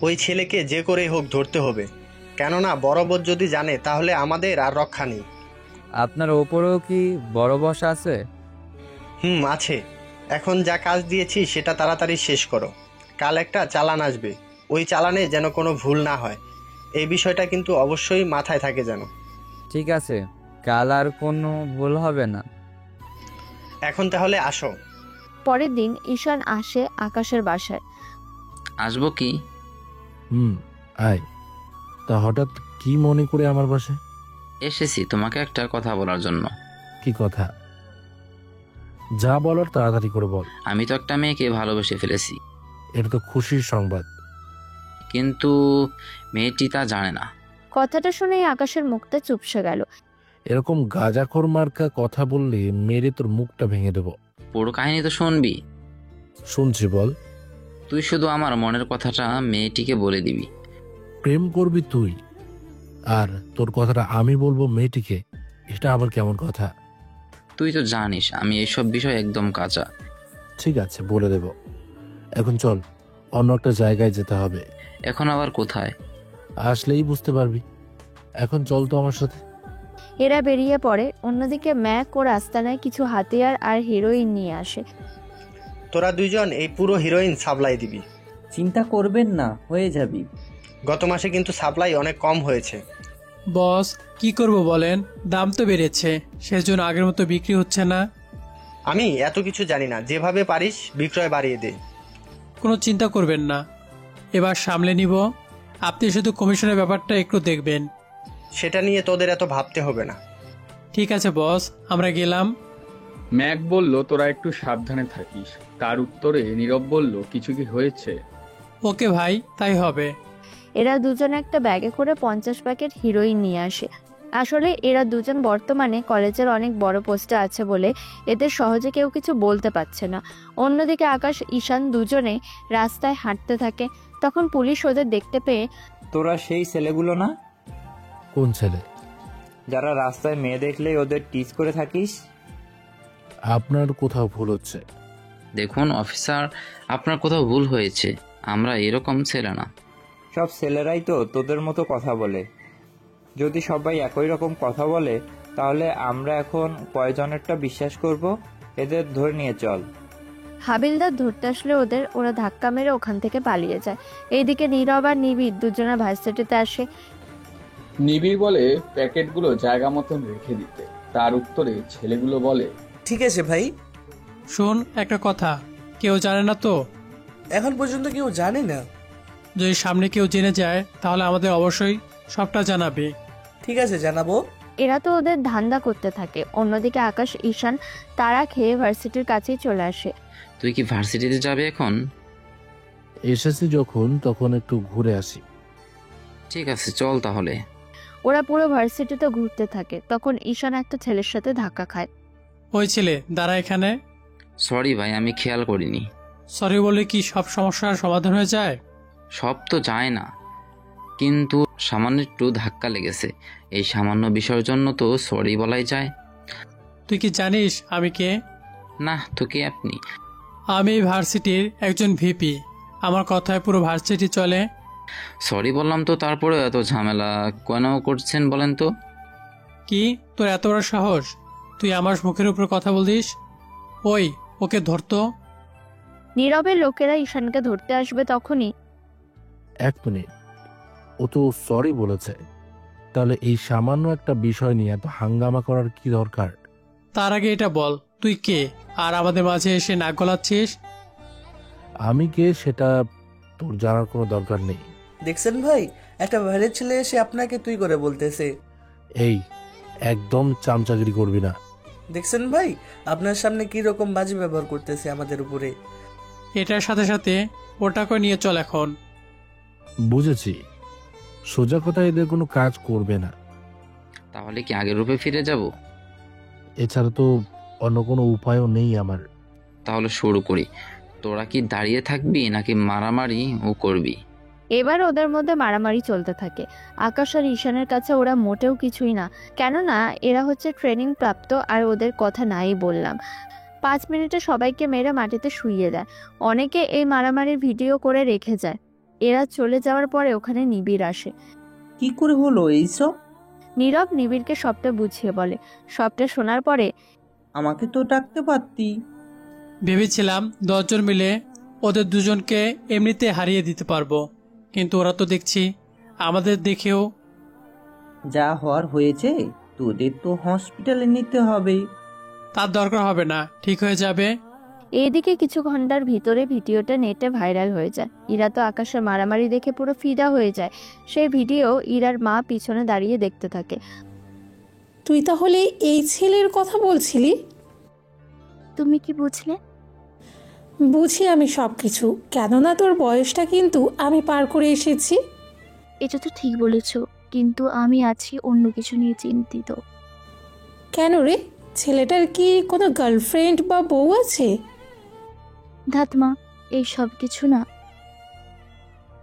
ওই ছেলেকে যে করেই হোক ধরতে হবে, কেননা বড় বস যদি জানে তাহলে আমাদের আর রক্ষা নেই। আপনার ওপরেও কি বড় বস আছে? আছে। এখন যা কাজ দিয়েছি সেটা তাড়াতাড়ি শেষ করো। কাল একটা চালান আসবে, ওই চালানে যেন কোনো ভুল না হয়। এই বিষয়টা কিন্তু অবশ্যই মাথায় থাকে যেন। ঠিক আছে, কাল আর কোনো ভুল হবে না। এখন তাহলে আসো। পরের দিন ঈশান আসে আকাশের বাসায়। আসবো কি? আয়। তা হঠাৎ কি মনে করে আমার বাসায়? এসেছি তোমাকে একটা কথা বলার জন্য। কি কথা? যা বলার তাড়াতাড়ি করে বল। আমি তো একটা মেয়েকে ভালোবেসে ফেলেছি। এটা তো খুশির সংবাদ। কিন্তু মেয়েটি তা জানে না। কথাটা শুনেই আকাশের মুখটা চুপসে গেল। এরকম গাঁজাখোর মার্কা কথা বললে মেরে তোর মুখটা ভেঙে দেব। পুরো কাহিনী তো শুনবি? শুনছি, বল। তুই শুধু আমার মনের কথাটা মেয়েটিকে বলে দিবি। প্রেম করবি তুই, আর তোর কথাটা আমি বলবো মেয়েটিকে? এটা আবার কেমন কথা? তুই তো জানিস আমি এইসব বিষয় একদম কাঁচা। ঠিক আছে, বলে দেব। এখন চল, অন্য একটা জায়গায় যেতে হবে। এখন আবার কোথায়? আসলেই বুঝতে পারবি। এখন চল তো আমার সাথে। এরা বেরিয়ে পড়ে। অন্যদিকে ম্যাক ও রাস্তানায় কিছু হাতিয়ার আর হিরোইন নিয়ে আসে। তোরা দুইজন এই পুরো হিরোইন সাপ্লাই দিবি। চিন্তা করবেন না, হয়ে যাবি। গত মাসে কিন্তু সাপ্লাই অনেক কম হয়েছে। বস, কি করব বলেন, দাম তো বেড়েছে, সেজন্য আগের মতো বিক্রি হচ্ছে না। আমি এত কিছু জানি না, যেভাবে পারিস বিক্রয় বাড়িয়ে দে। কোনো চিন্তা করবেন না, এবার সামলে নিব। আপনি শুধু কমিশনের ব্যাপারটা একটু দেখবেন। সেটা নিয়ে তোদের এত ভাবতে হবে না। ঠিক আছে বস, আমরা গেলাম। ম্যাক বলল তোরা একটু সাবধানে থাকিস। তার উত্তরে নীরব বলল, কিছু কি হয়েছে? ওকে ভাই, তাই হবে। এরা দুজন একটা ব্যাগে করে 50 প্যাকেট হিরোইন নিয়ে আসে। আসলে এরা দুজন বর্তমানে কলেজের অনেক বড় পোস্টে আছে বলে এদের সহজে কেউ কিছু বলতে পারছে না। অন্যদিকে আকাশ ঈশান দুজনে রাস্তায় হাঁটতে থাকে। তখন পুলিশ ওদের দেখতে পেয়ে, তোরা সেই ছেলেগুলো না? কোন ছেলে? যারা রাস্তায় মেয়ে দেখলেই ওদের টিজ করে থাকিস। আপনার কোথাও ভুল হচ্ছে। দেখুন অফিসার, আপনার কোথাও ভুল হয়েছে। আমরা এরকম ছেলে না। সব ছেলেরাই তো তোদের মতো কথা বলে। যদি সবাই একই রকম কথা বলে তাহলে আমরা এখন কয়জনেরটা বিশ্বাস করব? এদের ধরে নিয়ে চল। হাবিলদার ধরতে আসলে ওরা ধাক্কা মেরে ওখান থেকে পালিয়ে যায়। এইদিকে নীরব আর নিবিড় দুজনে ভার্সিটিতে আসে। নিবিড় বলে প্যাকেটগুলো জায়গা মতন রেখে দিতে। তার উত্তরে ছেলেগুলো বলে, ঠিক আছে ভাই। শোন, একটা কথা, কেউ জানে না তো? এখন পর্যন্ত কেউ জানে না। যদি সামনে কেউ জেনে যায় তাহলে আমাদের অবশ্যই সবটা জানাবে। ঠিক আছে, জানাবো। এরা তো ওদের ধান্দা করতে থাকে। অন্যদিকে আকাশ ঈশান তারা খেয়ে ভার্সিটির কাছেই চলে আসে। তুই কি ভার্সিটিতে যাবে এখন? এসেছি যখন, তখন একটু ঘুরে আসি। ঠিক আছে, চল তাহলে। ওরা পুরো ভার্সিটিতে ঘুরতে থাকে। তখন ঈশান একটা ছেলের সাথে ধাক্কা খায়। ওই ছেলে, দাঁড়া এখানে। সরি ভাই, আমি খেয়াল করিনি। সরি বলে কি সব সমস্যার সমাধান হয়ে যায়? সব তো যায় না, কিন্তু সামান্য একটু ধাক্কা লেগেছে। এই সামান্য বিষয়ের জন্য তো সরি বলাই যায়। তুই কি জানিস আমি কে? না, তো কে আপনি? আমি ভার্সিটির একজন ভিপি। আমার কথায় পুরো ভার্সিটি চলে। সরি বললাম তো, তারপরে এত ঝামেলা কেন করছেন বলেন তো? কি তোর এত বড় সাহস, তুই আমার মুখের উপর কথা বলিস? ওই, ওকে ধরতো। নীরবের লোকেরা ঈশানকে ধরতে আসবে তখনই, এক মিনিট, ও তো সরি বলেছে, তাহলে এই সামান্য একটা বিষয় নিয়ে এত হাঙ্গামা করার কি দরকার? তার আগে এটা বল, তুই কে আর আমাদের মাঝে এসে নাক গলাচ্ছিস? আমি কে সেটা তোর জানার কোনো দরকার নেই। দেখছেন ভাই, একটা বাইরের ছেলে এসে আপনাকে তুই করে বলতেছে। এই, একদম চামচাগিরি করবি না। দেখছেন ভাই, আপনার সামনে কি রকম বাজে ব্যবহার করতেছে আমাদের উপরে। এটার সাথে সাথে ওটাকে নিয়ে চল এখন। বুঝেছি, সোজা কথা এদের কোনো কাজ করবে না। তাহলে কি আগের রূপে ফিরে যাব? এছাড়া তো অন্য কোনো উপায়ও নেই আমার। তাহলে শুরু করি। তোরা কি দাঁড়িয়ে থাকবি নাকি মারামারি ও করবি? এবার ওদের মধ্যে মারামারি চলতে থাকে। আকাশ আর ঈশানের কাছে ওরা মোটেও কিছুই না, কেননা এরা হচ্ছে ট্রেনিং প্রাপ্ত। আর ওদের কথা নাই বললাম, 5 মিনিটে সবাইকে মেরে মাটিতে শুইয়ে দেয়। অনেকে এই মারামারির ভিডিও করে রেখে যায়। এরা চলে যাওয়ার পরে ওখানে নিবিড় আসে। কি করে হলো এইসব? নীরব নিবিড়কে সবটা বুঝিয়ে বলে। সবটা শোনার পরে, আমাকে তো ডাকতে পারতি। ভেবেছিলাম 10 জন মিলে ওদের দুজনকে এমনিতে হারিয়ে দিতে পারবো, কিন্তু ওরা তো দেখছি আমাদের দেখেও। যা হওয়ার হয়েছে, তোদের তো হসপিটালে নিতে হবে। তার দরকার হবে না, ঠিক হয়ে যাবে। এদিকে কিছু ঘন্টার ভিতরে ভিডিওটা নেটে ভাইরাল হয়ে যায়। ইরা তো আকাশের মারামারি দেখে পুরো ফিদা হয়ে যায়। সেই ভিডিও ইরার মা পিছনে দাঁড়িয়ে দেখতে থাকে। তুই তাহলে এই ছেলের কথা বলছিলি? তুমি কি বুঝলে? বুঝি আমি সব কিছু, কেননা তোর বয়সটা কিন্তু আমি পার করে এসেছি। এটা তো ঠিক বলেছ, কিন্তু আমি আছি অন্য কিছু নিয়ে চিন্তিত। কেন রে? ছেলেটার কি কোনো গার্লফ্রেন্ড বা বউ আছে? ধাতমা, এই সব কিছু না।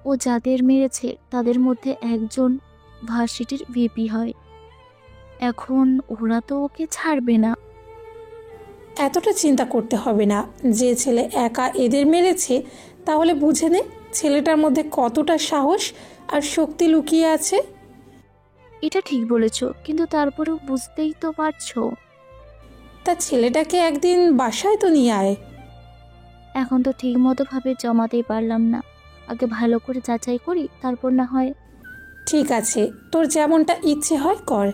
ও যাদের মেরেছে তাদের মধ্যে একজন ভার্সিটির ভিপি হয়। এখন ওরা তো ওকে ছাড়বে না। এতটা চিন্তা করতে হবে না। যে ছেলে একা এদের মেরেছে, তাহলে বুঝে নে ছেলেটার মধ্যে কতটা সাহস আর শক্তি লুকিয়ে আছে। এটা ঠিক বলেছ, কিন্তু তারপরেও বুঝতেই তো পারছো। তা ছেলেটাকে একদিন বাসায় তো নিয়ে আয়। এখন তো ঠিক মতো ভাবে জমাতেই পারলাম না। আগে ভালো করে যাচাই করি, তারপর না হয়। ঠিক আছে, তোর যেমনটা ইচ্ছে হয় কর।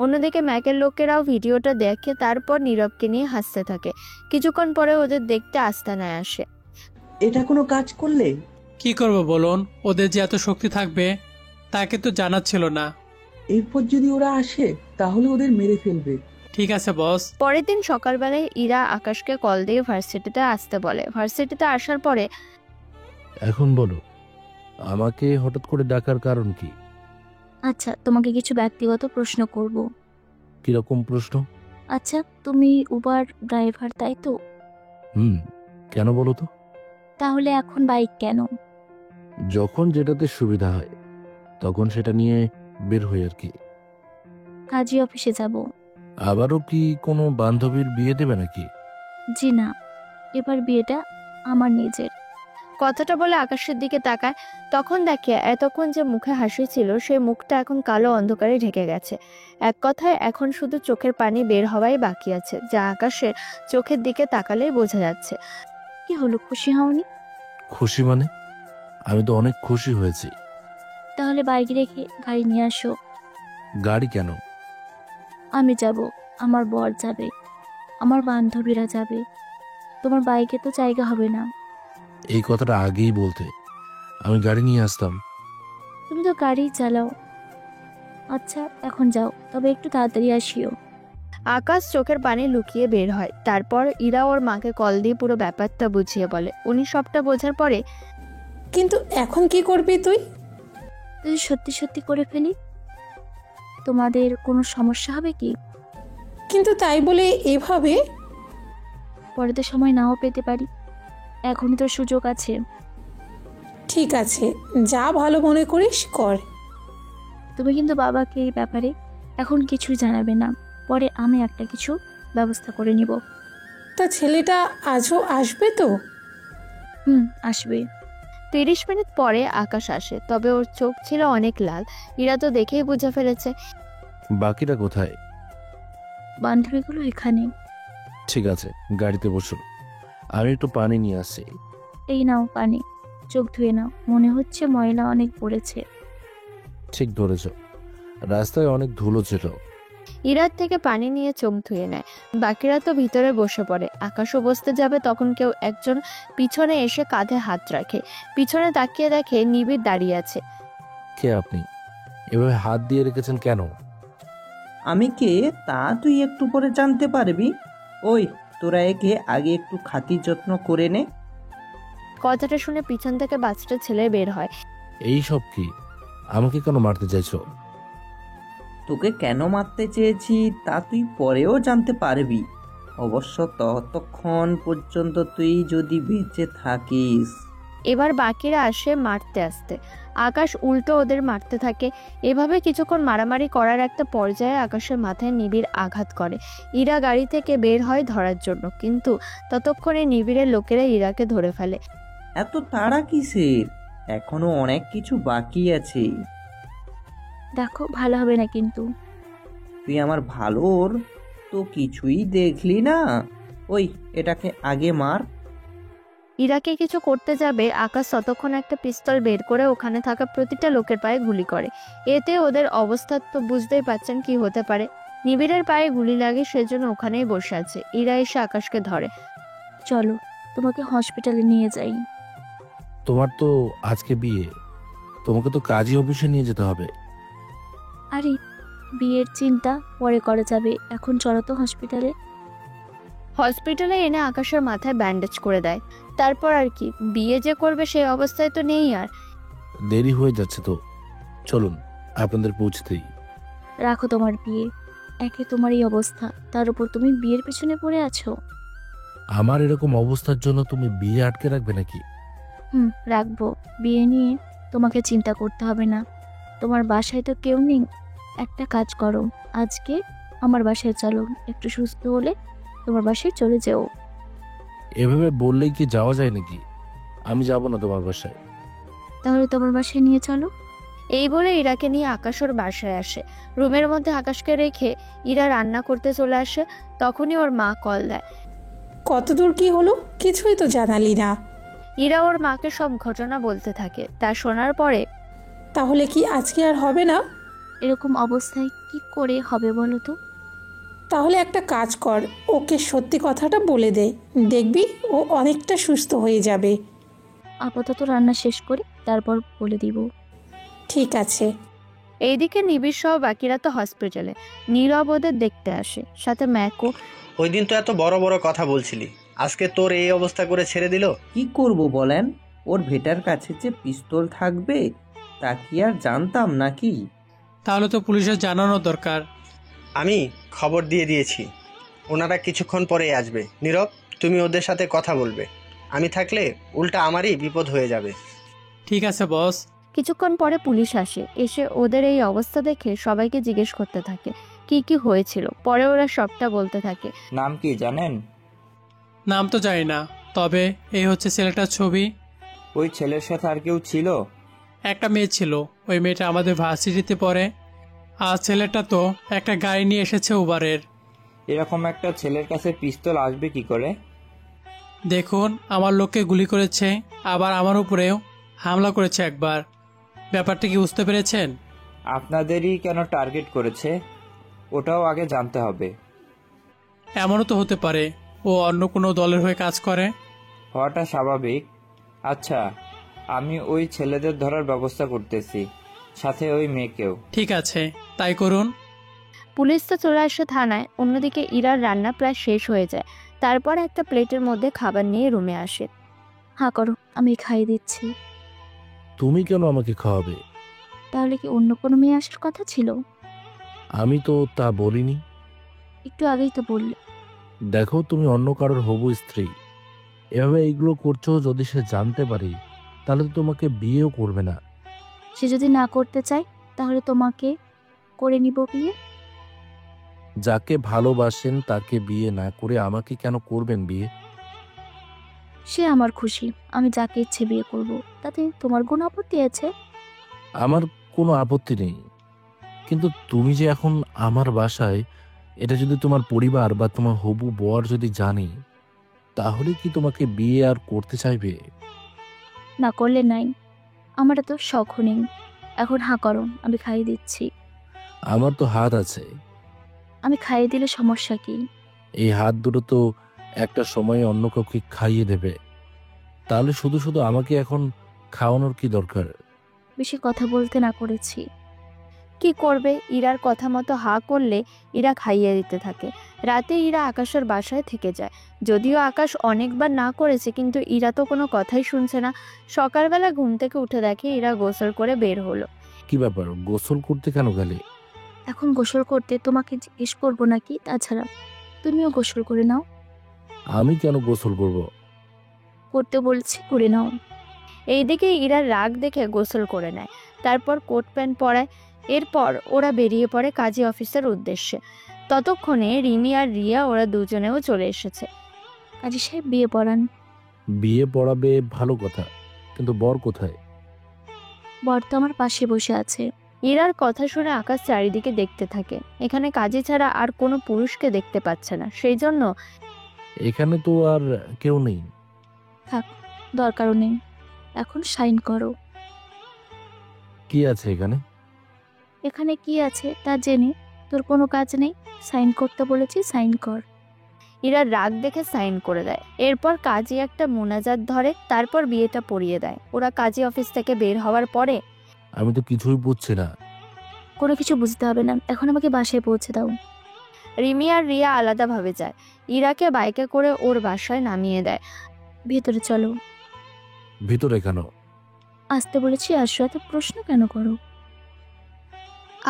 অন্যদিকে ম্যাকের লোকেরাও ভিডিওটা দেখে তারপর নীরবকে নিয়ে হাসতে থাকে। কিছুক্ষণ পরে ওদের দেখতে আস্তানায় আসে। এটা কোনো কাজ করলে? কি করব বলুন, ওদের যে এত শক্তি থাকবে তাকে তো জানাচ্ছিল না। এরপর যদি ওরা আসে তাহলে ওদের মেরে ফেলবে। ঠিক আছে বস। পরের দিন সকালবেলায় ইরা আকাশকে কল দিয়ে ভার্সিটিতে আসতে বলে। ভার্সিটিতে আসার পরে, এখন বলো, আমাকে হঠাৎ করে ডাকার কারণ কি? আচ্ছা, তোমাকে কিছু ব্যক্তিগত প্রশ্ন করব। কিরকম প্রশ্ন? আচ্ছা, তুমি উবার ড্রাইভার, তাই তো? কেন বলো তো? তাহলে এখন বাইক কেন? যখন যেটাতে সুবিধা হয় তখন সেটা নিয়ে বের হই আর কি। কাজী অফিসে যাব। আবারও কি কোনো বান্ধবীর বিয়ে দেবে নাকি? জি না, এবার বিয়েটা আমার নিজের। কথাটা বলে আকাশের দিকে তাকায়। তখন দেখে এতক্ষণ যে মুখে হাসি ছিল সেই মুখটা এখন কালো অন্ধকারে ঢেকে গেছে। এক কথায় এখন শুধু চোখের পানি বের হওয়াই বাকি আছে, যা আকাশের চোখের দিকে তাকালেই বোঝা যাচ্ছে। কি হলো, খুশি হওনি? খুশি মানে? আমি তো অনেক খুশি হয়েছি। তাহলে বাইক রেখে গাড়ি নিয়ে আসো। গাড়ি কেন? আমি যাব, আমার বর যাবে, আমার বান্ধবীরা যাবে। তোমার বাইকে তো জায়গা হবে না। এই কথাটা আগেই বলতে, আমি গাড়ি নিয়ে আসতাম। তুমি তো গাড়ি চালাও। আচ্ছা, এখন যাও, তবে একটু তাড়াতাড়ি আসিও। আকাশ চোখের পানি লুকিয়ে বের হয়। তারপর ইরা ওর মাকে কল দিয়ে পুরো ব্যাপারটা বুঝিয়ে বলে। উনি সবটা বোঝার পরে, কিন্তু এখন কি করবি তুই? যদি সত্যি সত্যি করে ফেলি, তোমাদের কোনো সমস্যা হবে কি? কিন্তু তাই বলে এভাবে? পরে তো সময় নাও পেতে পারি, এখনই তো সুযোগ আছে। ঠিক আছে, যা ভালো মনে করিস কর। তুমি কিন্তু বাবাকে এই ব্যাপারে এখন কিছুই জানাবে না, পরে আমি একটা কিছু ব্যবস্থা করে নিব। তা ছেলেটা আজও আসবে তো? আসবে। 30 মিনিট পরে আকাশ আসে, তবে ওর চোখ ছিল অনেক লাল। ইরা তো দেখেই বুঝে ফেলেছে। বাকিরা কোথায়? বান্ধবীগুলো এখানে। ঠিক আছে, গাড়িতে বসুন, আমি একটু পানি নিয়ে আসি। এই নাও পানি, চোখ ধুয়ে নাও, মনে হচ্ছে ময়লা অনেক পড়েছে। ঠিক ধরেছ, রাস্তায় অনেক ধুলো ছিল। ইরার থেকে পানি নিয়ে চোখ ধুয়ে নেয়। বাকিরা তো ভিতরে বসে পড়ে। আকাশও বসতে যাবে, তখন কেউ একজন পিছনে এসে কাঁধে হাত রাখে। পিছনে তাকিয়ে দেখে নিবিড় দাঁড়িয়ে আছে। কে আপনি? এভাবে হাত দিয়ে রেখেছেন কেন? আমি কে তা তুই একটু পরে জানতে পারবি। ওই, তোরা একে আগে একটু খাতির যত্ন করে নে। কথাটা শুনে পিছন থেকে বাচ্চাটা ছেলে বের হয়। এই সব কি? আমাকে কেন মারতে চাইছো? তোকে কেন মারতে চেয়েছি তা তুই পরেও জানতে পারবি, অবশ্য ততক্ষণ পর্যন্ত তুই যদি বেঁচে থাকিস। এবার বাকিরা আসে মারতে আসতে। আকাশ উল্টো ওদের মারতে থাকে। এভাবে কিছুক্ষণ মারামারি করার একটা পর্যায়ে আকাশের মাথায় নিবিড় আঘাত করে। ইরা গাড়ি থেকে বের হয় ধরার জন্য, কিন্তু ততক্ষণে নিবিড়ের লোকেরা ইরাকে ধরে ফেলে। এত তাড়া কিসের? এখনো অনেক কিছু বাকি আছে। দেখো, ভালো হবে না কিন্তু। তুই আমার ভালোর তো কিছুই দেখলি না। ওই, এটাকে আগে মার। ইরাকে কিছু করতে যাবে, আকাশ ততক্ষণ একটা পিস্তল বের করে ওখানে থাকা প্রতিটা লোকের পায়ে গুলি করে। এতে ওদের অবস্থা তো বুঝতেই পারছেন কি হতে পারে। নিবিড়ের পায়ে গুলি লাগে, সেজন্য ওখানেই বসে আছে। ইরা এসে আকাশকে ধরে। চলো তোমাকে হসপিটালে নিয়ে যাই। তোমার তো আজকে বিয়ে, তোমাকে তো কাজী অফিসে নিয়ে যেতে হবে। আরে বিয়ের চিন্তা পরে করা যাবে, এখন চলো তো হসপিটালে। হসপিটালে এনে আকাশের মাথায় ব্যান্ডেজ করে দেয়। তারপর আর কি, বিয়ে যে করবে সেই অবস্থায় তো নেই আর। দেরি হয়ে যাচ্ছে তো, চলুন আপনাদের পৌঁছতেই। রাখো তোমার বিয়ে, একে তোমার এই অবস্থা, তার উপর তুমি বিয়ের পেছনে পড়ে আছো। আমার এরকম অবস্থার জন্য তুমি বিয়ে আটকে রাখবে নাকি? রাখবো। বিয়ে নিয়ে তোমাকে চিন্তা করতে হবে না। তোমার বাসায় তো কেউ নেই, একটা কাজ করো, আজকে আমার বাসায় চলো, একটু সুস্থ হলে তোমার বাসায় চলে যেও। এভাবে বললেই কি যাওয়া যায় নাকি? আমি যাব না তোমার বাসায়। তাহলে তোমার বাসায় নিয়ে চলো। এই বলে ইরাকে নিয়ে আকাশ ওর বাসায় আসে। রুমের মধ্যে আকাশকে রেখে ইরা রান্না করতে চলে আসে। তখনই ওর মা কল দেয়। কতদূর কি হলো কিছুই তো জানালি না। ইরা ওর মাকে সব ঘটনা বলতে থাকে। তা শোনার পরে, তাহলে কি আজকে আর হবে না? এরকম অবস্থায় কি করে হবে বলো তো? তাহলে একটা কাজ কর, ওকে সত্যি কথাটা বলে দে, দেখবি ও অনেকটা সুস্থ হয়ে যাবে। আপাতত রান্না শেষ করি, তারপর বলে দিব। ঠিক আছে। এইদিকে নিবিড় সহ বাকিরা তো হসপিটালে। নীরব ওদের দেখতে আসে, সাথে ম্যাকও। ওই দিন তো এত বড় বড় কথা বলছিলি, আজকে তোর এই অবস্থা করে ছেড়ে দিল। কি করব বলেন, ওর ভেটার কাছে যে পিস্তল থাকবে তা কি আর জানতাম নাকি? তাহলে তো পুলিশের জানানো দরকার। আমি খবর দিয়ে দিয়েছি, ওনারা কিছুক্ষণ পরেই আসবে। নীরব, তুমি ওদের সাথে কথা বলবে, আমি থাকলে উল্টা আমারই বিপদ হয়ে যাবে। ঠিক আছে বস। কিছুক্ষণ পরে পুলিশ আসে। এসে ওদের এই অবস্থা দেখে সবাইকে জিজ্ঞেস করতে থাকে কি কি হয়েছিল। পরে ওরা সবটা বলতে থাকে। নাম কি জানেন? নাম তো জানি না, তবে এই হচ্ছে ছেলেটার ছবি। ওই ছেলের সাথে আর কেউ ছিল? একটা মেয়ে ছিল, ওই মেয়েটা আমাদের ভার্সিটিতে পড়ে। আর ছেলেটা তো একটা গাড়ি নিয়ে এসেছে উবারের। এরকম একটা ছেলের কাছে পিস্তল আসবে কি করে? দেখুন, আমার লোককে গুলি করেছে, আবার আমার উপরেও হামলা করেছে একবার। ব্যাপারটা কি বুঝতে পেরেছেন? আপনাদেরই কেন টার্গেট করেছে ওটাও আগে জানতে হবে। এমনও তো হতে পারে ও অন্য কোনো দলের হয়ে কাজ করে। হওয়াটা স্বাভাবিক। আচ্ছা, আমি ওই ছেলেদের ধরার ব্যবস্থা করতেছি, সাথে ওই মেয়েকেও। ঠিক আছে, তাই করুন। পুলিশ তো চলে আসে থানায়। অন্যদিকে ইরার রান্না প্রায় শেষ হয়ে যায়। তারপর একটা প্লেটের মধ্যে খাবার নিয়ে রুমে আসে। হ্যাঁ করো, আমি খাইয়ে দিচ্ছি। তুমি কেন আমাকে খাওয়াবে? তাহলে কি অন্য কোনো মেয়ে আসার কথা ছিল? আমি তো তা বলিনি। একটু আগেই তো বললে। দেখো, তুমি অন্য কারোর হবু স্ত্রী, এভাবে এইগুলো করছো, যদি সে জানতে পারে তাহলে তো তোমাকে বিয়েও করবে না। সে যদি না করতে চায় তাহলে তোমাকে করে নিব বিয়ে। যাকে ভালোবাসেন তাকে বিয়ে না করে আমাকে কেন করবেন বিয়ে? সে আমার খুশি, আমি যাকে ইচ্ছে বিয়ে করব, তাতে তোমার কোনো আপত্তি আছে? আমার কোনো আপত্তি নেই, কিন্তু তুমি যে এখন আমার বাসায়, এটা যদি তোমার পরিবার বা তোমার হবু বর যদি জানে, তাহলে কি তোমাকে বিয়ে আর করতে চাইবে? না করলে নাই, আমার তো শখ নেই। এখন হ্যাঁ করো, আমি খাইয়ে দিচ্ছি। আমার তো হাত আছে। আমি খাইয়ে দিলে সমস্যা কি? এই হাত দুটো তো একটা সময়ে অন্য কাউকে খাইয়ে দেবে, তাহলে শুধু শুধু আমাকে এখন খাওয়ানোর কি দরকার? বেশি কথা বলতে না করেছি। কি করবে, ইরার কথা মতো হা করলে ইরা খাইয়ে দিতে থাকে। রাতে ইরা আকাশের বাসায় থেকে যায়। যদিও আকাশ অনেকবার না করেছে, কিন্তু ইরা তো কোনো কথাই শুনছে না। সকালবেলা ঘুম থেকে উঠে দেখে ইরা গোসল করে বের হলো। কি ব্যাপার, গোসল করতে কেন গেলে? এখন গোসল করতে তোমাকে জিজ্ঞেস করবো নাকি? তাছাড়া তুমিও গোসল করে নাও। আমি কেন গোসল করব? করতে বলছি, করে নাও। এইদিকে ইরার রাগ দেখে গোসল করে নেয়, তারপর কোট প্যান্ট পরায়। এরপর ওরা বেরিয়ে পড়ে কাজী অফিসের উদ্দেশ্যে। ততক্ষণে রিমি আর রিয়া ওরা দুজনেও চলে এসেছে। কাজী সাহেব বিয়ে পড়ান। বিয়ে পড়াবে ভালো কথা, কিন্তু বর কোথায়? বর তো আমার পাশে বসে আছে। ইরার কথা শুনে আকাশ চারিদিকে দেখতে থাকে। এখানে কাজী ছাড়া আর কোনো পুরুষকে দেখতে পাচ্ছে না, সেই জন্য এখানে তো আর কেউ নেই। থাক, দরকারও নেই। এখন সাইন করো। কি আছে এখানে? এখানে কি আছে তা জেনে তোর কোনো কাজ নেই। সাইন করতে বলেছি, সাইন কর। ইরা রাগ দেখে সাইন করে দেয়। এরপর কাজী একটা মোনাজাত ধরে, তারপর বিয়েটা পড়িয়ে দেয়। ওরা কাজী অফিস থেকে বের হওয়ার পরে আমি তো কিছুই বুঝছি না। কোনো কিছু বুঝতে হবে না, এখন আমাকে বাসায় পৌঁছে দাও। রিমি আর রিয়া আলাদাভাবে যায়। ইরাকে বাইকে করে ওর বাসায় নামিয়ে দেয়। ভেতরে চলো। ভিতরে কেন? আসতে বলেছি আসো, এত প্রশ্ন কেন করো?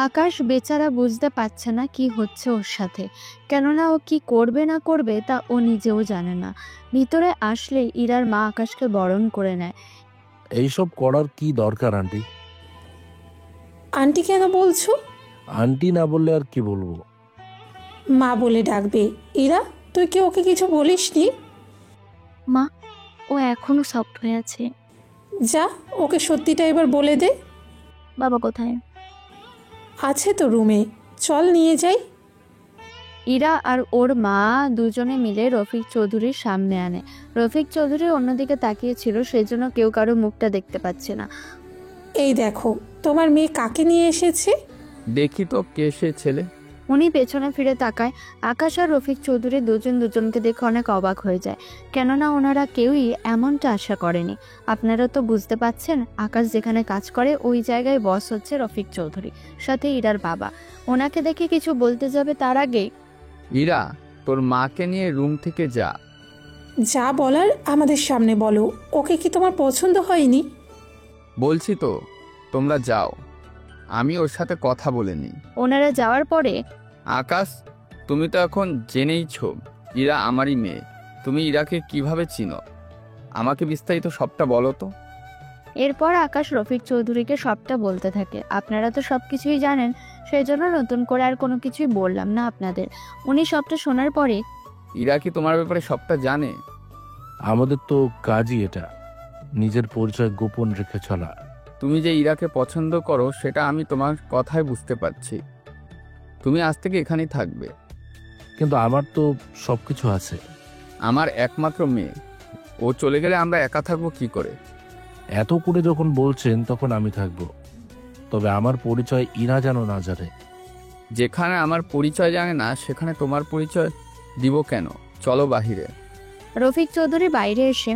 আকাশ বেচারা বুঝতে পারছে না কি হচ্ছে ওর সাথে, কেননা ও কি করবে না করবে তা ও নিজেও জানে না। ভিতরে আসলে ইরার মা আকাশকে বরণ করে নেয়। এইসব করার কি দরকার আন্টি? আন্টি কেন বলছো? আন্টি না বললে আর কি বলবো? মা বলে ডাকবে। ইরা, তুই কি ওকে কিছু বলিসনি? মা, ও এখনো সফট হয়ে আছে। যা, ওকে সত্যিটা এবার বলে দে। বাবা কোথায়? আছে তো রুমে, চল নিয়ে যাই। ইরা আর ওর মা দুজনে মিলে রফিক চৌধুরীর সামনে আনে। রফিক চৌধুরী অন্যদিকে তাকিয়েছিল, সেই জন্য কেউ কারো মুখটা দেখতে পাচ্ছে না। এই দেখো, তোমার মেয়ে কাকে নিয়ে এসেছে। দেখি তো কে সে ছেলে। উনি পেছনে ফিরে তাকায়। আকাশ আর রফিক চৌধুরী দুজন দুজনকে দেখে অনেক অবাক হয়ে যায়, কেননা ওনারা কেউই এমনটা আশা করেনি। আপনারা তো বুঝতে পাচ্ছেন, আকাশ যেখানে কাজ করে ওই জায়গায় বস হচ্ছে রফিক চৌধুরী, সাথে ইরার বাবা। ওনাকে দেখে কিছু বলতে যাবে তার আগেই, ইরা, তোর মাকে নিয়ে রুম থেকে যা। যা বলার আমাদের সামনে বলো। ওকে কি তোমার পছন্দ হয়নি? বলছি তো, তোমরা যাও, আমি ওর সাথে কথা বলে নিই। ওনারা যাওয়ার পরে আকাশ, তুমি তো এখন জেনেইছো ইরা আমারই মেয়ে। তুমি ইরাকে কিভাবে চিনো? আমাকে বিস্তারিত সবটা বলো তো। এরপর আকাশ রফিক চৌধুরীকে সবটা বলতে থাকে। আপনারা তো সবকিছুই জানেন, সেই জন্য নতুন করে আর কোনো কিছুই বললাম না আপনাদের। উনি সবটা শোনার পরে, ইরা কি তোমার ব্যাপারে সবটা জানে? আমাদের তো কাজই এটা, নিজের পরিচয় গোপন রেখে চলা। তুমি যে ইরাকে পছন্দ করো সেটা আমি তোমার কথায় বুঝতে পারছি। তুমি আজ থেকে এখানেই থাকবে। কিন্তু আমার তো সবকিছু আছে। আমার একমাত্র মেয়ে, ও চলে গেলে আমরা একা থাকবো কি করে? এত করে যখন বলছেন তখন আমি থাকবো, তবে আমার পরিচয় ইরা যেন না জানে। যেখানে আমার পরিচয় জানে না সেখানে তোমার পরিচয় দিব কেন? চলো বাহিরে। রফিক চৌধুরী বাইরে এসে,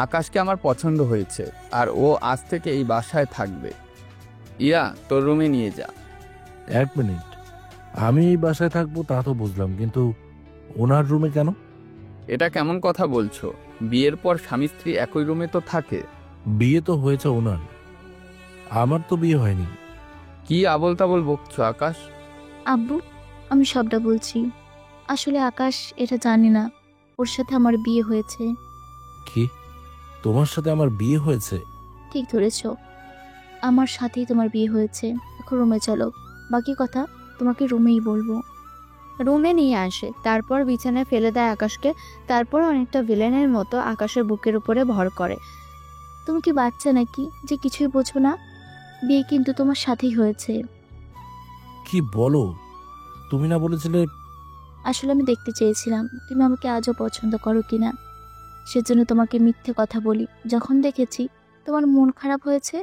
আকাশকে আমার পছন্দ হয়েছে আর ও আজ থেকে এই বাসায় থাকবে। ইরা, তোর রুমে নিয়ে যা। এক মিনিট, আমি এই বাসায় থাকবো তা তো বুঝলাম, কিন্তু ওনার রুমে কেন? এটা কেমন কথা বলছো? বিয়ের পর স্বামী স্ত্রী একই রুমে তো থাকে। বিয়ে তো হয়েছে ওনার, আমার তো বিয়ে হয়নি। কি আবল তাবল বকছো আকাশ? আব্বু, আমি সবটা বলছি। আসলে আকাশ এটা জানি না ওর সাথে আমার বিয়ে হয়েছে। কি? তোমার সাথে আমার বিয়ে হয়েছে? ঠিক ধরেছ, আমার সাথেই তোমার বিয়ে হয়েছে। এখন রুমে চলো, বাকি কথা তোমাকে রুমেই বলবো। রুমে নিয়ে আসে, তারপর বিছানায় ফেলে দেয় আকাশকে। তারপর অনেকটা ভিলেনের মতো আকাশের বুকের উপরে ভর করে। তুমি কি বাচ্চা নাকি যে কিছুই বোঝো না? বিয়ে কিন্তু তোমার সাথেই হয়েছে। কি বলো? তুমি না বলেছিলে? আসলে আমি দেখতে চেয়েছিলাম তুমি আমাকে আজও পছন্দ করো কিনা, সেজন্য তোমাকে মিথ্যে কথা বলি। যখন দেখেছি তোমার মন খারাপ হয়েছে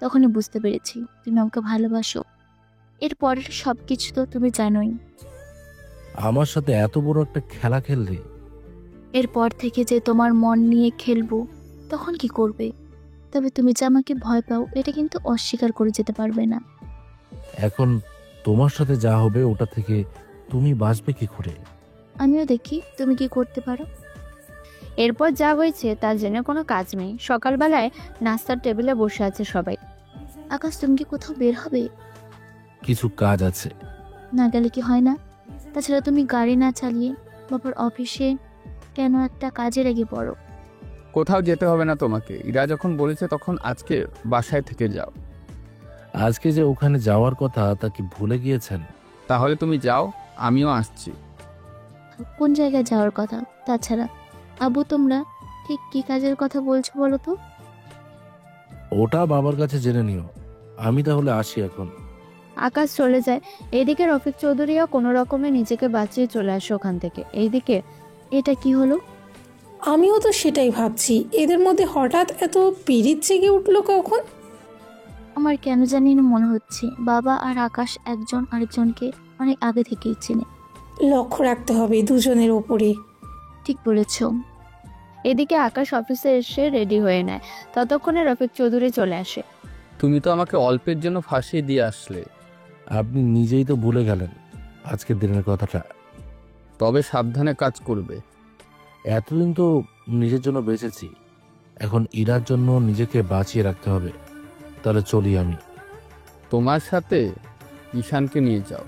তখনই বুঝতে পেরেছি তুমি আমাকে ভালোবাসো। এরপরের সব কিছু তো তুমি জানোই। আমার সাথে এত বড় একটা খেলা খেললে? এরপর থেকে যে তোমার মন নিয়ে খেলবো তখন কি করবে? তবে তুমি যে আমাকে ভয় পাও এটা কিন্তু অস্বীকার করে যেতে পারবে না। এখন তোমার সাথে যা হবে ওটা থেকে তুমি বাঁচবে কি করে? আমিও দেখি তুমি কি করতে পারো। এরপর যা হয়েছে তার জেনে কোনো কাজ নেই। সকালবেলায় নাস্তার টেবিলে বসে আছে সবাই। আকাশ, তুমি কি কোথাও বের হবে? কিছু কাজ আছে। না গেলে কি হয় না? তাছাড়া তুমি গাড়ি না চালিয়ে বাবার অফিসে কেন একটা কাজে লেগে পড়ো? কোথাও যেতে হবে না তোমাকে। ইরা যখন বলেছে তখন আজকে বাসায় থেকে যাও। আজকে যে ওখানে যাওয়ার কথা তা কি ভুলে গিয়েছেন? তাহলে তুমি যাও, আমিও আসছি। কোন জায়গায় যাওয়ার কথা? তাছাড়া আবু, তোমরা ঠিক কি কাজের কথা বলছো বলো তো? ওটা বাবার কাছে জেনে নিও। আমি তাহলে আসি এখন। আকাশ চলে যায়। এইদিকে রফিক চৌধুরীও কোনো রকমে নিজেকে বাঁচিয়ে চলে আসে ওখান থেকে। এইদিকে, এটা কি হলো? আমিও তো সেটাই ভাবছি, এদের মধ্যে হঠাৎ এত পিরিত জেগে উঠলো কখন? আমার কেন জানি না মনে হচ্ছে বাবা আর আকাশ একজন আরেকজনকে অনেক আগে থেকেই চেনে। লক্ষ্য রাখতে হবে দুজনের ওপরে। ঠিক বলেছ। এদিকে আকাশ অফিসে এসে রেডি হয়ে নেয়। ততক্ষণে রফিক চৌধুরী চলে আসে। তুমি তো আমাকে অল্পের জন্য ফাঁসিয়ে দিয়ে আসলে। আপনি নিজেই তো ভুলে গেলেন আজকের দিনের কথাটা। তবে সাবধানে কাজ করবে। এতদিন তো নিজের জন্য বেঁচেছি, এখন ইরার জন্য নিজেকে বাঁচিয়ে রাখতে হবে। তাহলে চলি আমি। তোমার সাথে ঈশানকে নিয়ে যাও।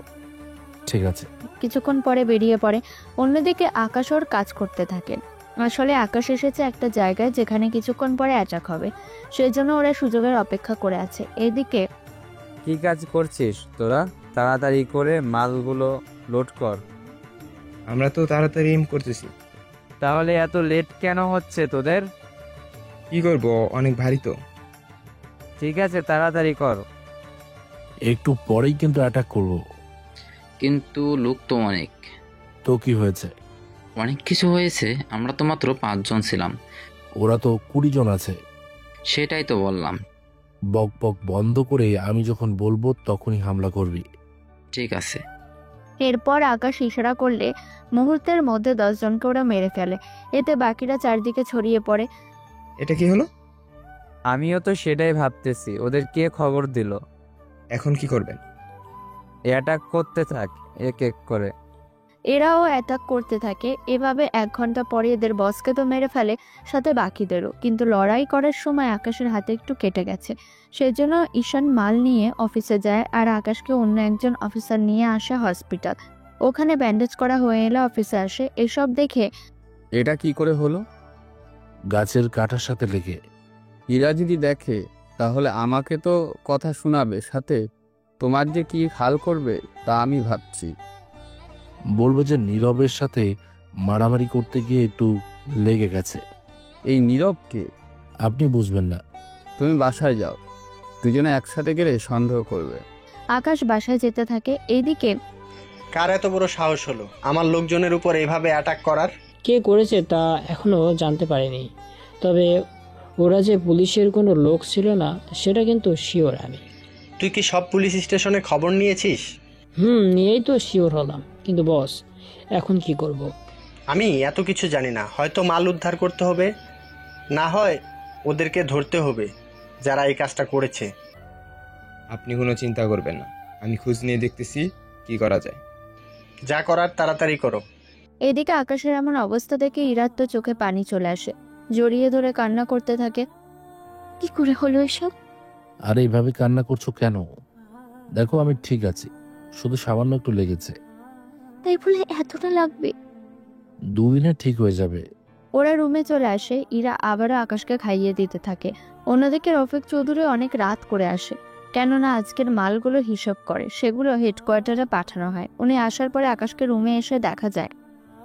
ঠিক আছে। কিছুক্ষণ পরে বেরিয়ে পড়ে। অন্যদিকে আকাশ ওর কাজ করতে থাকেন। আসলে আকাশ এসেছে একটা জায়গায় যেখানে কিছুক্ষণ পরে অ্যাটাক হবে, সেই জন্য ওরা সুযোগের অপেক্ষা করে আছে। এদিকে কি কাজ করছিস তোরা? তাড়াতাড়ি করে মালগুলো লোড কর। আমরা তো তাড়াতাড়ি এম করতেছি। তাহলে এত লেট কেন হচ্ছে তোদের? কি করব, অনেক ভারী তো। ঠিক আছে, তাড়াতাড়ি কর। একটু পরেই কিন্তু অ্যাটাক করব। কিন্তু লোক তো অনেক। তো কি হয়েছে? অনেক কিছু হয়েছে, আমরা তো মাত্র 5 জন ছিলাম। ওরা তো 20 জন আছে। সেটাই তো বললাম। বক বক বন্ধ করে আমি যখন বলবো তখনই হামলা করবি। ঠিক আছে। এরপর আকাশ ইশারা করলে মুহূর্তের মধ্যে 10 জনকে ওরা মেরে ফেলে। এতে বাকিরা চারদিকে ছড়িয়ে পড়ে। এটা কি হলো? আমিও তো সেটাই ভাবতেছি, ওদের কে খবর দিল? এখন কি করবেন? অ্যাটাক করতে থাক এক এক করে। এরাও অ্যাটাক করতে থাকে। এভাবে 1 ঘন্টা পরে এদের বসকে তো মেরে ফেলে, সাথে বাকিদেরও। কিন্তু লড়াই করার সময় আকাশের হাতে একটু কেটে গেছে, সেজন্য ঈশান মাল নিয়ে অফিসে যায় আর আকাশকে অন্য একজন অফিসার নিয়ে আসে হসপিটাল। ওখানে ব্যান্ডেজ করা হয়ে এলে অফিসে আসে। এসব দেখে এটা কি করে হলো? গাছের কাঁটার সাথে লেগে। ইরা যদি দেখে তাহলে আমাকে তো কথা শোনাবে, সাথে তোমার যে কি হাল করবে তা আমি ভাবছি। বলবো যে নীরবের সাথে মারামারি করতে গিয়ে একটু লেগে গেছে। এই নীরবকে আপনি বুঝবেন না। তুমি বাসায় যাও, দুজনে একসাথে গেলে সন্দেহ করবে। আকাশ বাসায় যেতে থাকে। এইদিকে কার এত বড় সাহস হলো আমার লোকজনের উপর এভাবে অ্যাটাক করার? কে করেছে তা এখনো জানতে পারিনি, তবে ওরা যে পুলিশের কোনো লোক ছিল না সেটা কিন্তু শিওর আমি। তুই কি সব পুলিশ স্টেশনে খবর নিয়েছিস? নিয়েই তো শিওর হলাম। কিন্তু বস, এখন কি করব? আমি এত কিছু জানি না। হয়তো মাল উদ্ধার করতে হবে, না হয় ওদেরকে ধরতে হবে যারা এই কাজটা করেছে। আপনি কোনো চিন্তা করবেন না, আমি খোঁজ নিয়ে দেখতেছি কি করা যায়। যা করার তাড়াতাড়ি করো। এদিকে আকাশের এমন অবস্থা দেখে ইরার তো চোখে পানি চলে আসে, জড়িয়ে ধরে কান্না করতে থাকে। কি করে হলো এসব? আর এইভাবে কান্না করছো কেন? দেখো আমি ঠিক আছি, শুধু সামান্য একটু লেগেছে। তাই বলে এতটা লাগবে? 2 দিনে ঠিক হয়ে যাবে। ওরা রুমে চলে আসে। ইরা আবারও আকাশকে খাইয়ে দিতে থাকে। অন্যদিকে রফিক চৌধুরী অনেক রাত করে আসে, কেননা আজকের মালগুলো হিসাব করে সেগুলো হেডকোয়ার্টারে পাঠানো হয়। উনি আসার পরে আকাশকে রুমে এসে দেখা যায়।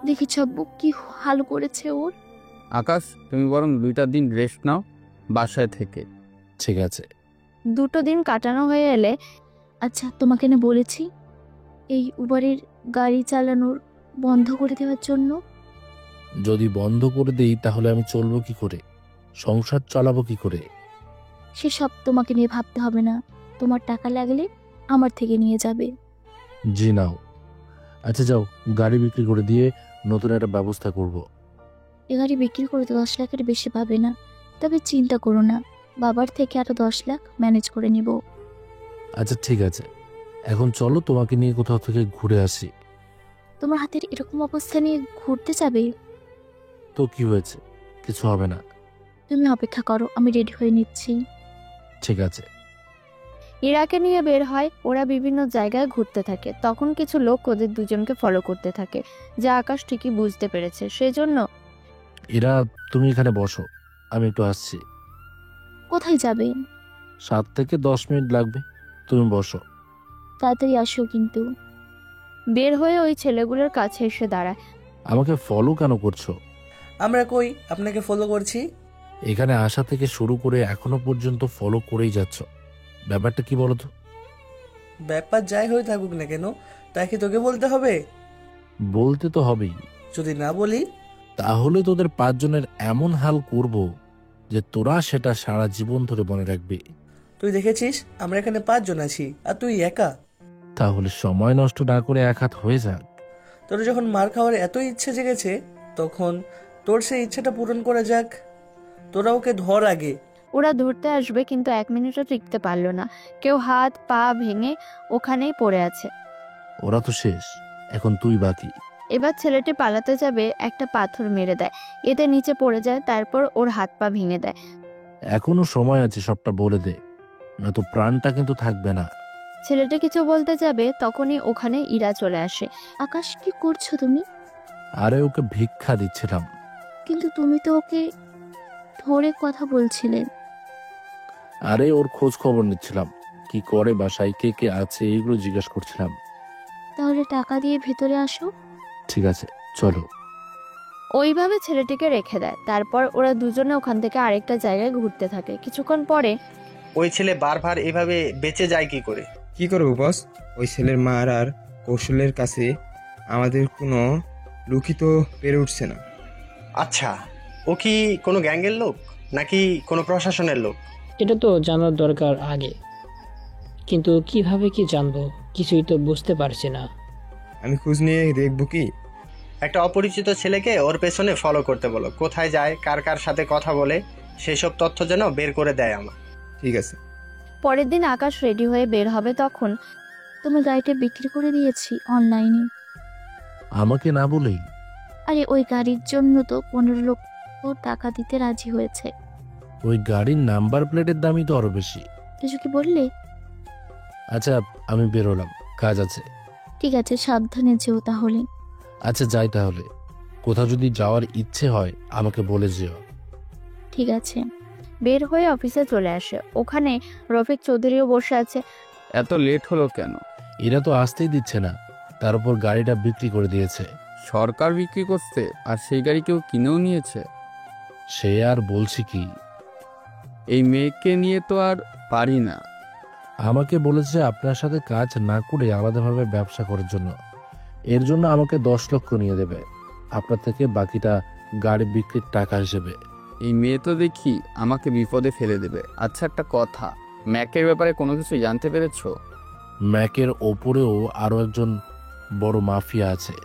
দেখি চাব্বু কি হাল করেছে ওর। আকাশ, তুমি বরং 2টা দিন রেস্ট নাও বাসায় থেকে। ঠিক আছে। 2টো দিন কাটানো হয়ে এলে আচ্ছা, তোমাকে না বলেছি এই উবারের গাড়ি চালানোর বন্ধ করে দেওয়ার জন্য? যদি বন্ধ করে দেই তাহলে আমি চলবো কি করে, সংসার চালাবো কি করে? সেসব তোমাকে নিয়ে ভাবতে হবে না। তোমার টাকা লাগলে আমার থেকে নিয়ে যাবে। জি নাও। আচ্ছা যাও, গাড়ি বিক্রি করে দিয়ে নতুন একটা ব্যবস্থা করব। এ গাড়ি বিক্রি করে তো 10 লাখের বেশি পাবে না। তবে চিন্তা করো না, বাবার থেকে আরো 10 লাখ ম্যানেজ করে নিব। আচ্ছা ঠিক আছে, এখন চলো তোমাকে নিয়ে কোথাও থেকে ঘুরে আসি। তোমার হাতের এরকম অবস্থা নিয়ে ঘুরতে যাবে? তো কি হয়েছে, কিছু হবে না। তুমি অপেক্ষা করো, আমি রেডি হয়ে নিচ্ছি। ঠিক আছে। ইরাকে নিয়ে বের হয়। ওরা বিভিন্ন জায়গায় ঘুরতে থাকে। তখন কিছু লোক ওদের দুজনকে ফলো করতে থাকে, যা আকাশ ঠিকই বুঝতে পেরেছে। সেজন্য এরা তুমি এখানে বসো, আমি একটু আসছি। কোথায় যাবে? 7 থেকে 10 মিনিট লাগবে, তুমি বসো। তাড়াতাড়ি আসো কিন্তু। বের হয়ে ওই ছেলেগুলোর কাছে এসে দাঁড়ায়। আমাকে ফলো কেন করছো? আমরা কই আপনাকে ফলো করছি? এখানে আসা থেকে শুরু করে এখনো পর্যন্ত ফলো করেই যাচ্ছ, ব্যাপারটা কি বলো তো? ব্যাপার যাই হয়ে থাকুক না কেন, তা কি তোকে বলতে হবে? বলতে তো হবেই। যদি না বলি? তাহলে তোদের 5 জনের এমন হাল করব যে তোরা সেটা সারা জীবন ধরে মনে রাখবি। তুই দেখেছিস আমরা এখানে 5 জন আছি আর তুই একা। তাহলে সময় নষ্ট না করে এক হাত হয়ে যাক। তোর যখন মার খাওয়ার এত ইচ্ছে জেগেছে তখন তোর সেই ইচ্ছাটা পূরণ করা যাক। তোরা ওকে ধর আগে। ওরা ধরতে আসবে কিন্তু 1 মিনিটও টিকতে পারলো না। কেউ হাত পা ভেঙে ওখানেই পড়ে আছে। ওরা তো শেষ, এখন তুই বাকি। এবার ছেলেটি পালাতে যাবে, একটা পাথর মেরে দেয়, এতে নিচে পড়ে যায়, তারপর ওর হাত পা ভেঙে দেয়। এখনো সময় আছে, সবটা বলে দে, নয়তো প্রাণটা কিন্তু থাকবে না। ছেলেটি কিছু বলতে যাবে তখনই ওখানে ইরা চলে আসে। আকাশ, কি করছো তুমি? আরে ওকে ভিক্ষা দিচ্ছিলাম। কিন্তু তুমি তো ওকে ধরে কথা বলছিলে। আরে ওর খোঁজ খবর নিচ্ছিলাম, কি করে বাসায়, কে কে আছে, এগুলো জিজ্ঞেস করছিলাম। তাহলে টাকা দিয়ে ভেতরে আসো। ঠিক আছে, চলো। ওইভাবে ছেলেটিকে রেখে দেয়। তারপর ওরা দুজনে ওখান থেকে আরেকটা জায়গায় ঘুরতে থাকে। কিছুক্ষণ পরে ওই ছেলে বারবার এভাবে বেঁচে যায় কি করে? কি করবো বস, ওই ছেলের মার আর কৌশলের কাছে আমাদের কোনো লুকিত পেরে উঠছে না। আচ্ছা, ও কি কোনো গ্যাংয়ের লোক নাকি কোনো প্রশাসনের লোক? এটা তো জানার দরকার আগে, কিন্তু কিভাবে কি জানবো কিছুই তো বুঝতে পারছি না। আমি খোঁজ নিয়ে দেখবো কি? একটা অপরিচিত ছেলেকে ওর পেছনে ফলো করতে বলো, কোথায় যায়, কার কার সাথে কথা বলে, সেসব তথ্য যেন বের করে দেয় আমার। ঠিক আছে। পরের দিন আকাশ রেডি হয়ে বের হবে তখন তোমার গাড়িটা বিক্রি করে দিয়েছি অনলাইনে। আমাকে না বলেই? আরে ওই গাড়ির জন্য তো 15 লক্ষ টাকা দিতে রাজি হয়েছে। ওই গাড়ির নাম্বার প্লেটের দামই তো আরো বেশি। কিছু কি বললে? আচ্ছা, আমি বেরোলাম, কাজ আছে। ঠিক আছে, সাবধানে যেও তাহলে। আচ্ছা যাই তাহলে, কোথাও যদি যাওয়ার ইচ্ছে হয় আমাকে বলে যেও। ঠিক আছে। বের হয়ে অফিসে চলে আসে। ওখানে রফিক চৌধুরীও বসে আছে। এত লেট হলো কেন? এরা তো আসতেই দিচ্ছে না, তার উপর গাড়িটা বিক্রি করে দিয়েছে। সরকার বিক্রি করছে আর সেই গাড়ি কেউ কিনেও নিয়েছে? সে আর বলছি কি, এই মেয়েকে নিয়ে তো আর পারি না। আমাকে বলেছে আপনার সাথে কাজ না করে আলাদাভাবে ব্যবসা করার জন্য। এর জন্য আমাকে 10 লক্ষ নিয়ে দেবে, আপনার থেকে বাকিটা গাড়ি বিক্রির টাকা হিসেবে। এই মেয়ে তো দেখি আমাকে বিপদে ফেলে দেবে। আচ্ছা একটা কথা, ম্যাকের ব্যাপারে কোনো কিছু জানতে পেরেছো? ম্যাকের ওপরেও আরো একজন বড় মাফিয়া আছে।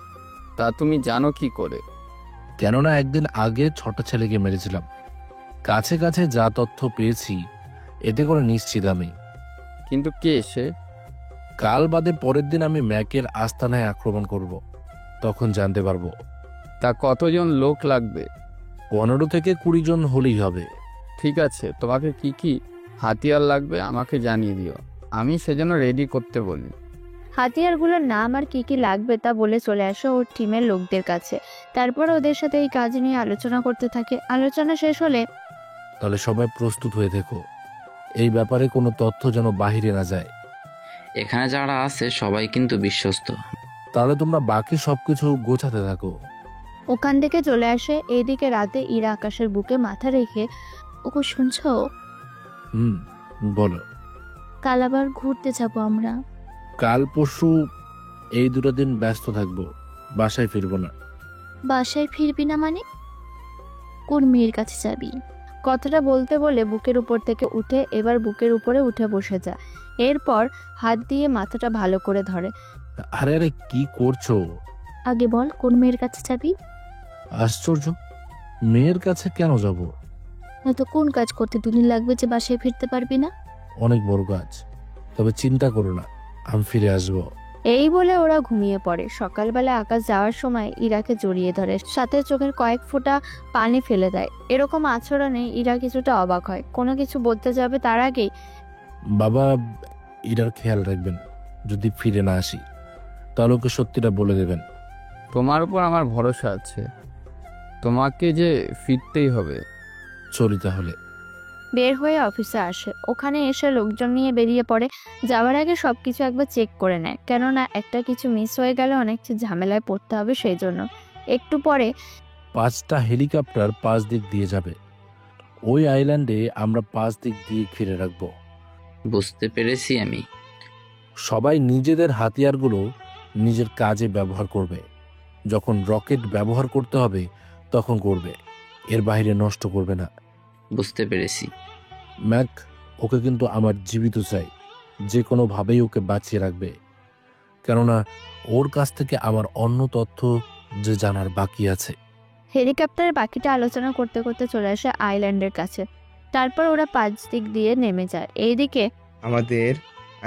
তা তুমি জানো কি করে? কেননা একদিন আগে 6টা ছেলেকে মেরেছিলাম। কাছে কাছে যা তথ্য পেয়েছি এতে করে নিশ্চিত আমি। কিন্তু কে সে? কাল বাদে পরের দিন আমি ম্যাকের আস্তানায় আক্রমণ করব, তখন জানতে পারবো। তা কতজন লোক লাগবে? 15 থেকে 20 জন হলেই হবে। ঠিক আছে, তোমাকে কি কি হাতিয়ার লাগবে আমাকে জানিয়ে দিও, আমি সেজন্য রেডি করতে বলি। হাতিয়ারগুলোর নাম আর কি কি লাগবে তা বলে চলে আসে ওর টিমের লোকদের কাছে। তারপর ওদের সাথে এই কাজ নিয়ে আলোচনা করতে থাকে। আলোচনা শেষ হলে তাহলে সবাই প্রস্তুত হয়ে থেকো, এই ব্যাপারে কোনো তথ্য যেন বাহিরে না যায়। এখানে যারা আছে সবাই কিন্তু বিশ্বস্ত। তাহলে তোমরা বাকি সবকিছু গোছাতে থাকো। ওখান থেকে চলে আসে। এইদিকে রাতে ইরা আকাশের বুকে মাথা রেখে, ওকে শুনছো? বলো। কাল আবার ঘুরতে যাব আমরা। কাল পরশু এই 2 দিন ব্যস্ত থাকবো, বাসায় ফিরবো না। বাসায় ফিরবি না মানে? কোন মেয়ের কাছে যাবি? কথাটা বলতে বলে বুকের উপর থেকে উঠে এবার বুকের উপরে উঠে বসে যায়। এরপর হাত দিয়ে মাথাটা ভালো করে ধরে। আরে আরে কি করছো? আগে বল, কোন মেয়ের কাছে যাবি? আশ্চর্য, মেয়ের কাছে কেন যাব? নয়তো কোন কাজ করতে 2 দিন লাগবে যে বাসায় ফিরতে পারবি না? অনেক বড় কাজ, তবে চিন্তা করো না, আমি ফিরে আসবো। এই বলে ওরা ঘুমিয়ে পড়ে। সকালবেলা আকাশ যাওয়ার সময় ইরাকে জড়িয়ে ধরে, সাথে চোখের কয়েক ফোঁটা পানি ফেলে দেয়। এরকম আচরণে ইরা কিছুটা অবাক হয়। কোনো কিছু বলতে যাবে তার আগেই বাবা ইরার খেয়াল রাখবেন, যদি ফিরে না আসি তাহলে ওকে সত্যিটা বলে দেবেন। তোমার উপর আমার ভরসা আছে, তোমাকে যে ফিরতেই হবে। চলি তাহলে। বের হয়ে অফিসে আসে। ওখানে এসে লোকজন নিয়ে বেরিয়ে পড়ে। যাওয়ার আগে সবকিছু একবার চেক করে নেয়, কেননা একটা কিছু মিস হয়ে গেলে অনেক ঝামেলায় পড়তে হবে, সেই জন্য। একটু পরে 5টা হেলিকপ্টার 5 দিক দিয়ে যাবে। ওই আইল্যান্ডে আমরা 5 দিক দিয়ে ঘিরে রাখবো। বুঝতে পেরেছি আমি। সবাই নিজেদের হাতিয়ারগুলো নিজের কাজে ব্যবহার করবে। যখন রকেট ব্যবহার করতে হবে তখন করবে, এর বাইরে নষ্ট করবে না। বুঝতে পেরেছি। ম্যাক, ওকে কিন্তু আমার জীবিত চাই, যে কোনোভাবেই ওকে বাঁচিয়ে রাখবে, কেননা ওর কাছ থেকে আমার অন্য তথ্য যে জানার বাকি আছে। হেলিকপ্টারের বাকিটা আলোচনা করতে করতে চলে আসে আইল্যান্ডের কাছে। তারপর ওরা 5 দিক দিয়ে নেমে যায়। এইদিকে আমাদের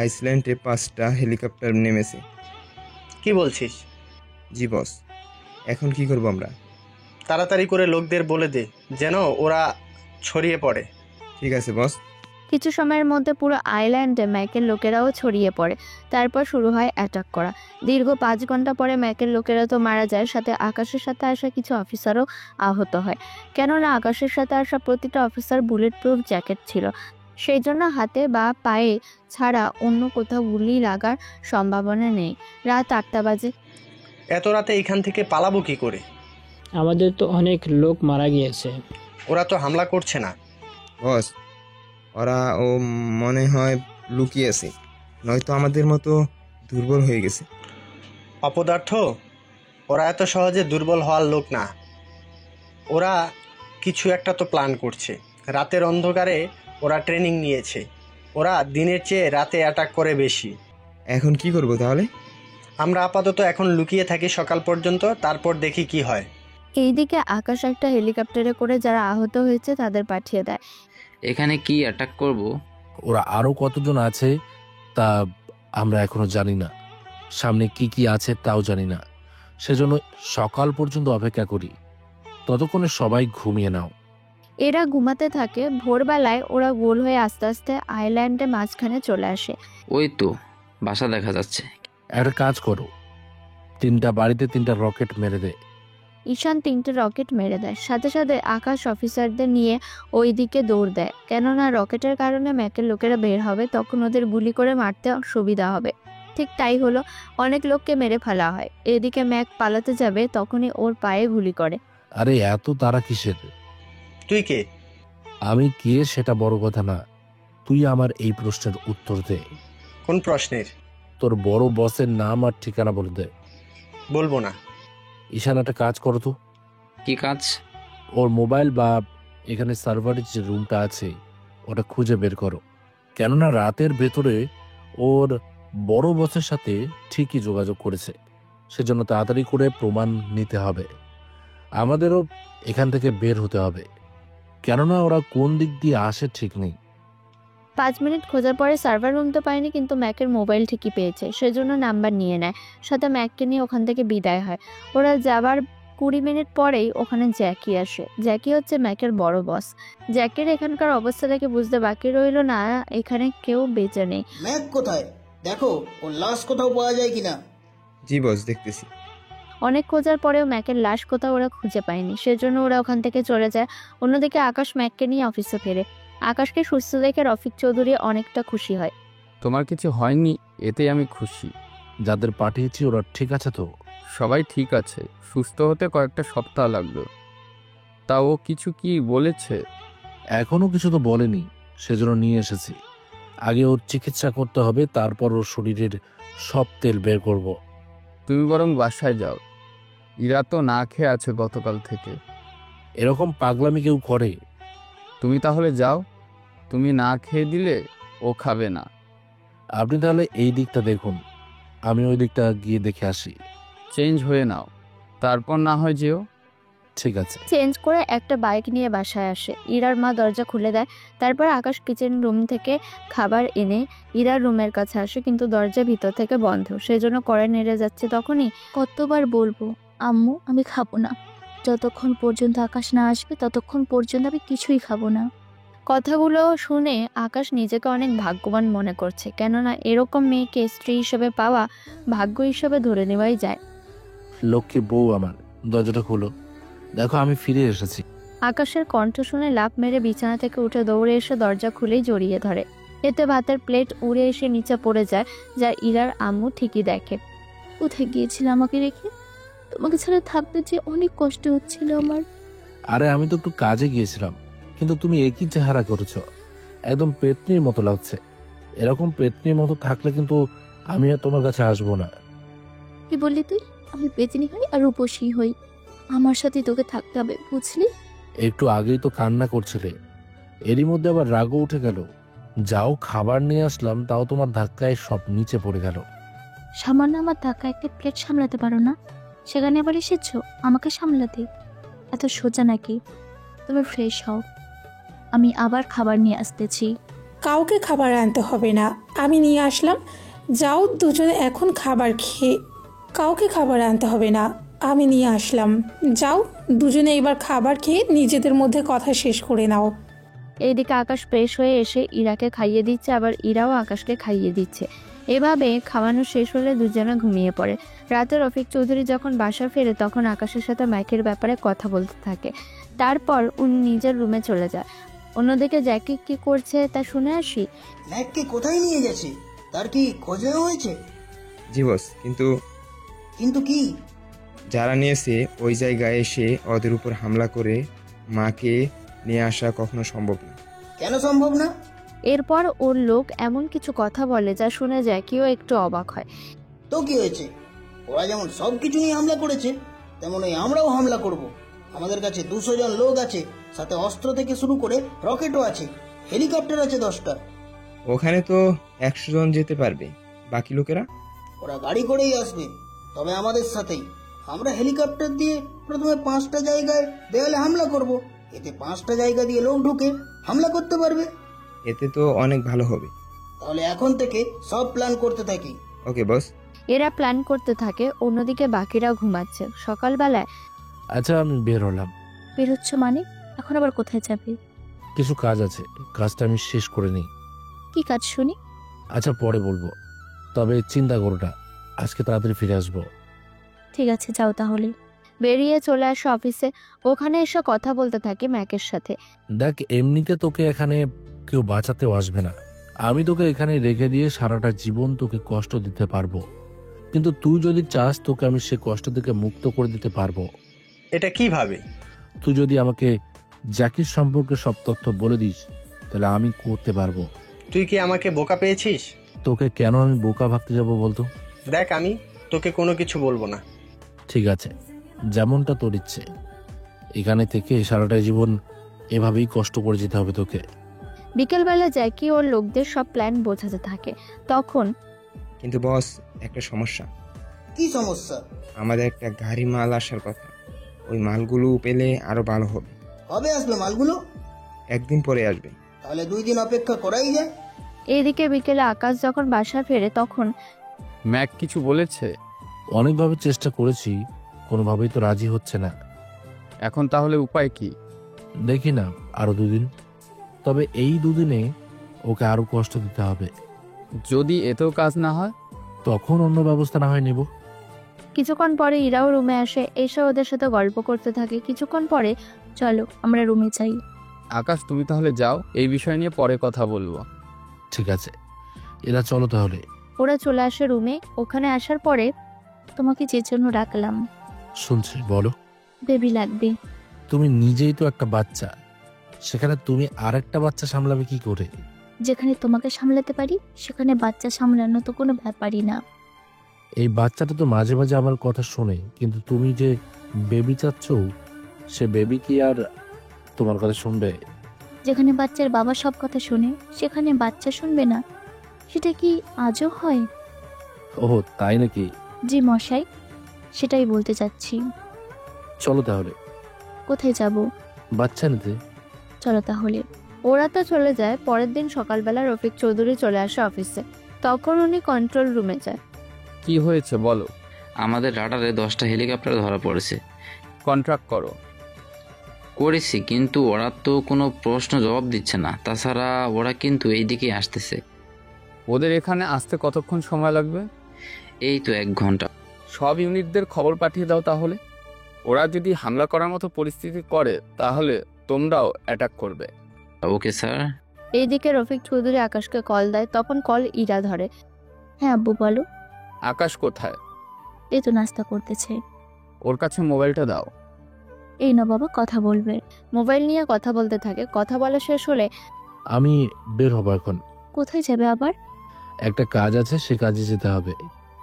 আইসল্যান্ডে 5টা হেলিকপ্টার নেমেছে। কি বলছিস? জি বস। এখন কি করব আমরা? তাড়াতাড়ি করে লোকদের বলে দে যেন ওরা ছড়িয়ে পড়ে। ঠিক আছে বস। কিছু সময়ের মধ্যে পুরো আইল্যান্ডে ম্যাকের লোকেরাও ছড়িয়ে পড়ে। তারপর শুরু হয় অ্যাটাক করা। দীর্ঘ 5 ঘন্টা পরে ম্যাকের লোকেরা তো মারা যায়, সাথে আকাশের সাথে আসা কিছু অফিসারও আহত হয়। কেননা আকাশের সাথে আসা প্রতিটা অফিসার বুলেট প্রুফ জ্যাকেট ছিল, সেই জন্য হাতে বা পায়ে ছাড়া অন্য কোথাও গুলি লাগার সম্ভাবনা নেই। রাত 8টা বাজে। এত রাতে এখান থেকে পালাবো কি করে? আমাদের তো অনেক লোক মারা গিয়েছে। ওরা তো হামলা করছে না। বস, ওরা মনে হয় লুকিয়েছে, নয়তো আমাদের মতো দুর্বল হয়ে গেছে। অপদার্থ, ওরা এত সহজে দুর্বল হওয়ার লোক না। ওরা কিছু একটা তো প্ল্যান করছে। রাতের অন্ধকারে ওরা ট্রেনিং নিয়েছে। ওরা দিনের চেয়ে রাতে অ্যাটাক করে বেশি। এখন কি করব তাহলে? আমরা আপাতত এখন লুকিয়ে থাকি সকাল পর্যন্ত, তারপর দেখি কি হয়। এইদিকে আকাশ একটা হেলিকপ্টারে করে যারা আহত হয়েছে তাদের পাঠিয়ে দেয়। এখানে কি অ্যাটাক করব? ওরা আরো কতজন আছে তা আমরা এখনো জানি না, সামনে কি কি আছে তাও জানি না। সেজন্য সকাল পর্যন্ত অপেক্ষা করি, ততক্ষণে সবাই ঘুমিয়ে নাও। এরা ঘুমাতে থাকে। ভোরবেলায় ওরা গোল হয়ে আস্তে আস্তে আইল্যান্ডের মাঝখানে চলে আসে। ওই তো বাসা দেখা যাচ্ছে। একটা কাজ করো, 3টা বাড়িতে 3টা রকেট মেরে দে। ঈশান 3টে রকেট মেরে দেয়। সাথে সাথে আকাশ অফিসারদের নিয়ে ওই দিকে দৌড় দেয়, কেননা রকেটের কারণে ম্যাকের লোকেরা বের হবে, তখন ওদের গুলি করে মারতে সুবিধা হবে। ঠিক তাই হলো, অনেক লোককে মেরে ফেলা হয়। এদিকে ম্যাক পালাতে যাবে, তখনই ওর পায়ে গুলি করে। আরে এত তারা কিসের? তুই কে? আমি কে সেটা বড় কথা না, তুই আমার এই প্রশ্নের উত্তর দে। কোন প্রশ্নের? তোর বড় বসের নাম আর ঠিকানা বলে দে। বলবো না। ঈশান, একটা কাজ করো তো। কি কাজ? ওর মোবাইল বা এখানে সার্ভারের যে রুমটা আছে ওটা খুঁজে বের করো, কেননা রাতের ভেতরে ওর বড় বসের সাথে ঠিকই যোগাযোগ করেছে। সেজন্য তাড়াতাড়ি করে প্রমাণ নিতে হবে। আমাদেরও এখান থেকে বের হতে হবে, কেননা ওরা কোন দিক দিয়ে আসে ঠিক নেই। 5 মিনিট খোঁজার পরে সার্ভার রুম তো পায়নি, কিন্তু ম্যাকের মোবাইল ঠিকই পেয়েছে, সেজন্য নাম্বার নিয়ে নেয়। সাথে ম্যাককে নিয়ে ওখান থেকে বিদায় হয়। ওরা যাবার 20 মিনিট পরেই ওখানে জ্যাকি আসে। জ্যাকি হচ্ছে ম্যাকের বড় বস। জ্যাকির এখানকার অবস্থা দেখে বুঝতে বাকি রইল না এখানে কেউ বেঁচে নেই। ম্যাক কোথায়? দেখো ওর লাশ কোথাও পাওয়া যায় কিনা। জি বস, দেখতেছি। অনেক খোঁজার পরেও ম্যাকের লাশ কোথাও ওরা খুঁজে পায়নি, সেজন্য ওরা ওখান থেকে চলে যায়। অন্যদিকে আকাশ ম্যাককে নিয়ে অফিসে ফেরে। আকাশকে সুস্থ দেখে রফিক চৌধুরী অনেকটা খুশি হয়। তোমার কিছু হয়নি, এতেই আমি খুশি। যাদের পাঠিয়েছি ওরা ঠিক আছে তো? সবাই ঠিক আছে, সুস্থ হতে কয়েকটা সপ্তাহ লাগলো। তা ও কিছু কি বলেছে? এখনো কিছু তো বলেনি, সেজন্য নিয়ে এসেছি। আগে ওর চিকিৎসা করতে হবে, তারপর ওর শরীরের সব তেল বের করব। তুমি বরং বাসায় যাও, ইরা তো না খেয়ে আছে গতকাল থেকে। এরকম পাগলামি কেউ করে? তুমি তাহলে যাও, তুমি না খেয়ে দিলে ও খাবে না। আপনি তাহলে এই দিকটা দেখুন, আমি ওই দিকটা গিয়ে দেখে আসি। চেঞ্জ হয়ে নাও, তারপর না হয় যেও। ঠিক আছে। চেঞ্জ করে একটা বাইক নিয়ে বাসায় আসে। ইরার মা দরজা খুলে দেয়। তারপর আকাশ কিচেন রুম থেকে খাবার এনে ইরার রুমের কাছে আসে, কিন্তু দরজা ভিতর থেকে বন্ধ, সেজন্য করে নেড়ে যাচ্ছে। তখনই কতবার বলবো আম্মু আমি খাবো না, যতক্ষণ পর্যন্ত আকাশ না আসবে ততক্ষণ পর্যন্ত আমি কিছুই খাবো না। কথাগুলো শুনে আকাশ নিজেকে অনেক ভাগ্যবান মনে করছে, কেননা এরকম মেয়েকে স্ত্রী হিসেবে পাওয়া ভাগ্য হিসেবে ধরে নেওয়াই যায়। লক্ষ্মী বউ আমার, দরজাটা খুলো, দেখো আমি ফিরে এসেছি। আকাশের কণ্ঠ শুনে লাফ মেরে বিছানা থেকে উঠে দৌড়ে এসে দরজা খুলেই জড়িয়ে ধরে। এতে ভাতের প্লেট উড়ে এসে নিচে পড়ে যায়, যা ইরার আম্মু ঠিকই দেখে। কোথায় গিয়েছিল আমাকে রেখে? তোমাকে ছাড়া থাকতে যে অনেক কষ্ট হচ্ছিল আমার। আরে আমি তো একটু কাজে গিয়েছিলাম, কিন্তু তুমি একই চেহারা করেছো, একদম পেতনির মতো লাগছে। এরকম পেতনির মতো থাকলে কিন্তু আমি আর তোমার কাছে আসবো না। কি বললি তুই? আমি পেতনি হই আর রূপসী হই? আমার সাথে তোকে থাকতে হবে, বুঝলি? একটু আগেই তো কান্না করছিলে, এরই মধ্যে আবার রাগও উঠে গেল। যাও, খাবার নিয়ে আসলাম, তাও তোমার ধাক্কায় সব নিচে পড়ে গেল। সামান্য আমার ধাক্কা একটা প্লেট সামলাতে পারো না, সেখানে আবার এসেছো আমাকে সামলাতে? এত সোজা নাকি? তুমি ফ্রেশ হও, আমি আবার খাবার নিয়ে আসতেছি। কাউকে খাবার আনতে হবে না, আমি নিয়ে আসলাম। যাও দুজনে এখন খাবার খেয়ে। কাউকে খাবার আনতে হবে না, আমি নিয়ে আসলাম। যাও দুজনে এবার খাবার খেয়ে নিজেদের মধ্যে কথা শেষ করে নাও। এইদিকে আকাশ ফ্রেশ হয়ে এসে ইরাকে খাইয়ে দিচ্ছে, আবার ইরাও আকাশকে খাইয়ে দিচ্ছে। এভাবে খাওয়ানো শেষ হলে দুজনে ঘুমিয়ে পড়ে। রাতে রফিক চৌধুরী যখন বাসা ফেরে তখন আকাশের সাথে মাইকের ব্যাপারে কথা বলতে থাকে। তারপর উনি নিজের রুমে চলে যায়। অন্যদিকে জ্যাকি কি করছে তা শুনে আসি। ম্যাককে কোথায় নিয়ে গেছে? তার কি খোঁজ নেওয়া হয়েছে? জি বস, কিন্তু কিন্তু কি? যারা নিয়েছে ওই জায়গায় এসে ওদের উপর হামলা করে মাকে নিয়ে আসা কখনো সম্ভব না। কেন সম্ভব না? এরপর ওর লোক এমন কিছু কথা বলে যা শুনে জ্যাকিও একটু অবাক হয়। তো কি হয়েছে? ওরা যেমন সব কিছু নিয়ে হামলা করেছে, তেমনই আমরাও হামলা করব। আমাদের কাছে 200 জন লোক আছে, সাথে অস্ত্র থেকে শুরু করে রকেটও আছে, হেলিকপ্টার আছে 10টা। ওখানে তো 100 জন যেতে পারবে, বাকি লোকেরা? ওরা গাড়ি করেই আসবে, তবে আমাদের সাথেই। আমরা হেলিকপ্টার দিয়ে প্রথমে 5টা জায়গায় দেয়ালে হামলা করব, এতে 5টা জায়গা দিয়ে লোক ঢুকে হামলা করতে পারবে। এতে তো অনেক ভালো হবে। তাহলে এখন থেকে সব প্ল্যান করতে থাকি। ওকে বস। এরা প্ল্যান করতে থাকে, অন্যদিকে বাকিরা ঘুমাচ্ছে। সকালবেলায় আচ্ছা, আমি বের হলাম। বেরোচ্ছ মানে? এখন আবার কোথায় যাবে? কিছু কাজ আছে, কাজটা আমি শেষ করে নিই। কি কাজ শুনি? আচ্ছা, পরে বলবো, তবে চিন্তা করো না, আজকে তাড়াতাড়ি ফিরে আসবো। ঠিক আছে, যাও তাহলে। বেরিয়ে চলে আসে অফিসে। ওখানে এসে কথা বলতে থাকে ম্যাকের সাথে। দেখ, এমনিতে তোকে এখানে কেউ বাঁচাতেও আসবে না। আমি তোকে এখানে রেখে দিয়ে সারাটা জীবন তোকে কষ্ট দিতে পারবো, কিন্তু তুই যদি চাস তোকে আমি সে কষ্ট থেকে মুক্ত করে দিতে পারবো। এটা কিভাবে? তুই যদি আমাকে জ্যাকির সম্পর্কে সব তথ্য বলে দিস তাহলে আমি করতে পারবো। তুই কি আমাকে বোকা পেয়েছিস? তোকে কেন আমি বোকা ভাবতে যাবো বলতো? দেখ, আমি তোকে কোনো কিছু বলবো না। ঠিক আছে, যেমনটা তোর ইচ্ছে। এখানে থেকে সারাটা জীবন এভাবেই কষ্ট করে যেতে হবে তোকে। বিকেলবেলা জ্যাকি ওর লোকদের সব প্ল্যান বোঝাতে থাকে। তখন কিন্তু বস, একটা সমস্যা। কি সমস্যা? আমাদের একটা গাড়ি মাল আসার কথা, ওই মালগুলো পেলে আরো ভালো হবে। কবে আসবে মালগুলো? একদিন পরে আসবে। তাহলে 2 দিন অপেক্ষা করাই যায়। এইদিকে বিকেলে আকাশ যখন বাসা ফেরে তখন ম্যাক কিছু বলেছে? অনেকভাবে চেষ্টা করেছি, কোনোভাবেই তো রাজি হচ্ছে না। এখন তাহলে উপায় কি? দেখি না, আরো 2 দিন। তবে এই 2 দিনে ওকে আরো কষ্ট দিতে হবে। যদি এতেও কাজ না হয় তখন অন্য ব্যবস্থা না হয় নেব। কিছুক্ষণ পরে ইরাও রুমে আসে, এসে ওদের সাথে গল্প করতে থাকে। কিছুক্ষণ পরে চলো আমরা রুমে যাই। আকাশ, তুমি তাহলে যাও, এই বিষয় নিয়ে পরে কথা বলবো। ঠিক আছে, এরা চলো তাহলে। ওরা চলে আসে রুমে। ওখানে আসার পরে তোমাকে যে জন্য রাখলাম। শুনছি, বলো। বেবি লাগবে। তুমি নিজেই তো একটা বাচ্চা, সেখানে তুমি আর একটা বাচ্চা সামলাবে কি করে? যেখানে তোমাকে সামলাতে পারি সেখানে বাচ্চা সামলানো তো কোনো ব্যাপারই না। এই বাচ্চাটা তো মাঝে মাঝে আমার কথা শোনে, কিন্তু তুমি যে বেবি চাচ্ছ, সে বেবি কি আর তোমার কথা শুনবে? যেখানে বাচ্চার বাবা সব কথা শোনে সেখানে বাচ্চা শুনবে না, সেটা কি আজও হয়? ওহ, তাই নাকি? জি মশাই, সেটাই বলতে চাচ্ছি। চলো তাহলে। কোথায় যাব? বাচ্চা নিতে। চলো তাহলে। ওরা তো চলে যায়। পরের দিন সকালবেলা রফিক চৌধুরী চলে আসে অফিসে। তখন উনি কন্ট্রোল রুমে যায়। কি হয়েছে বলো? আমাদের রাডারে 10টা হেলিকপ্টার ধরা পড়েছে। কন্ট্রাক্ট করো। করেছি, কিন্তু ওরা তো কোনো প্রশ্ন জবাব দিচ্ছে না। তাছাড়া ওরা কিন্তু এই দিকেই আসতেছে। ওদের এখানে আসতে কতক্ষণ সময় লাগবে? এই তো 1 ঘন্টা। সব ইউনিটদের খবর পাঠিয়ে দাও তাহলে। ওরা যদি হামলা করার মতো পরিস্থিতি করে তাহলে তোমরাও অ্যাটাক করবে। Okay sir. এইদিকে রফিক চৌধুরী আকাশকে কল দেয়। তখন কল ইরা ধরে। হ্যাঁ আব্বু বলো। আকাশ কোথায়? এই তো নাস্তা করতেছে। ওর কাছে মোবাইলটা দাও। এই না বাবা, কথা বলবে। মোবাইল নিয়ে কথা বলতে থাকে। কথা বলা শেষ হলে আমি বের হবো এখন। কোথায় যাবে আবার? একটা কাজ আছে, সে কাজে যেতে হবে।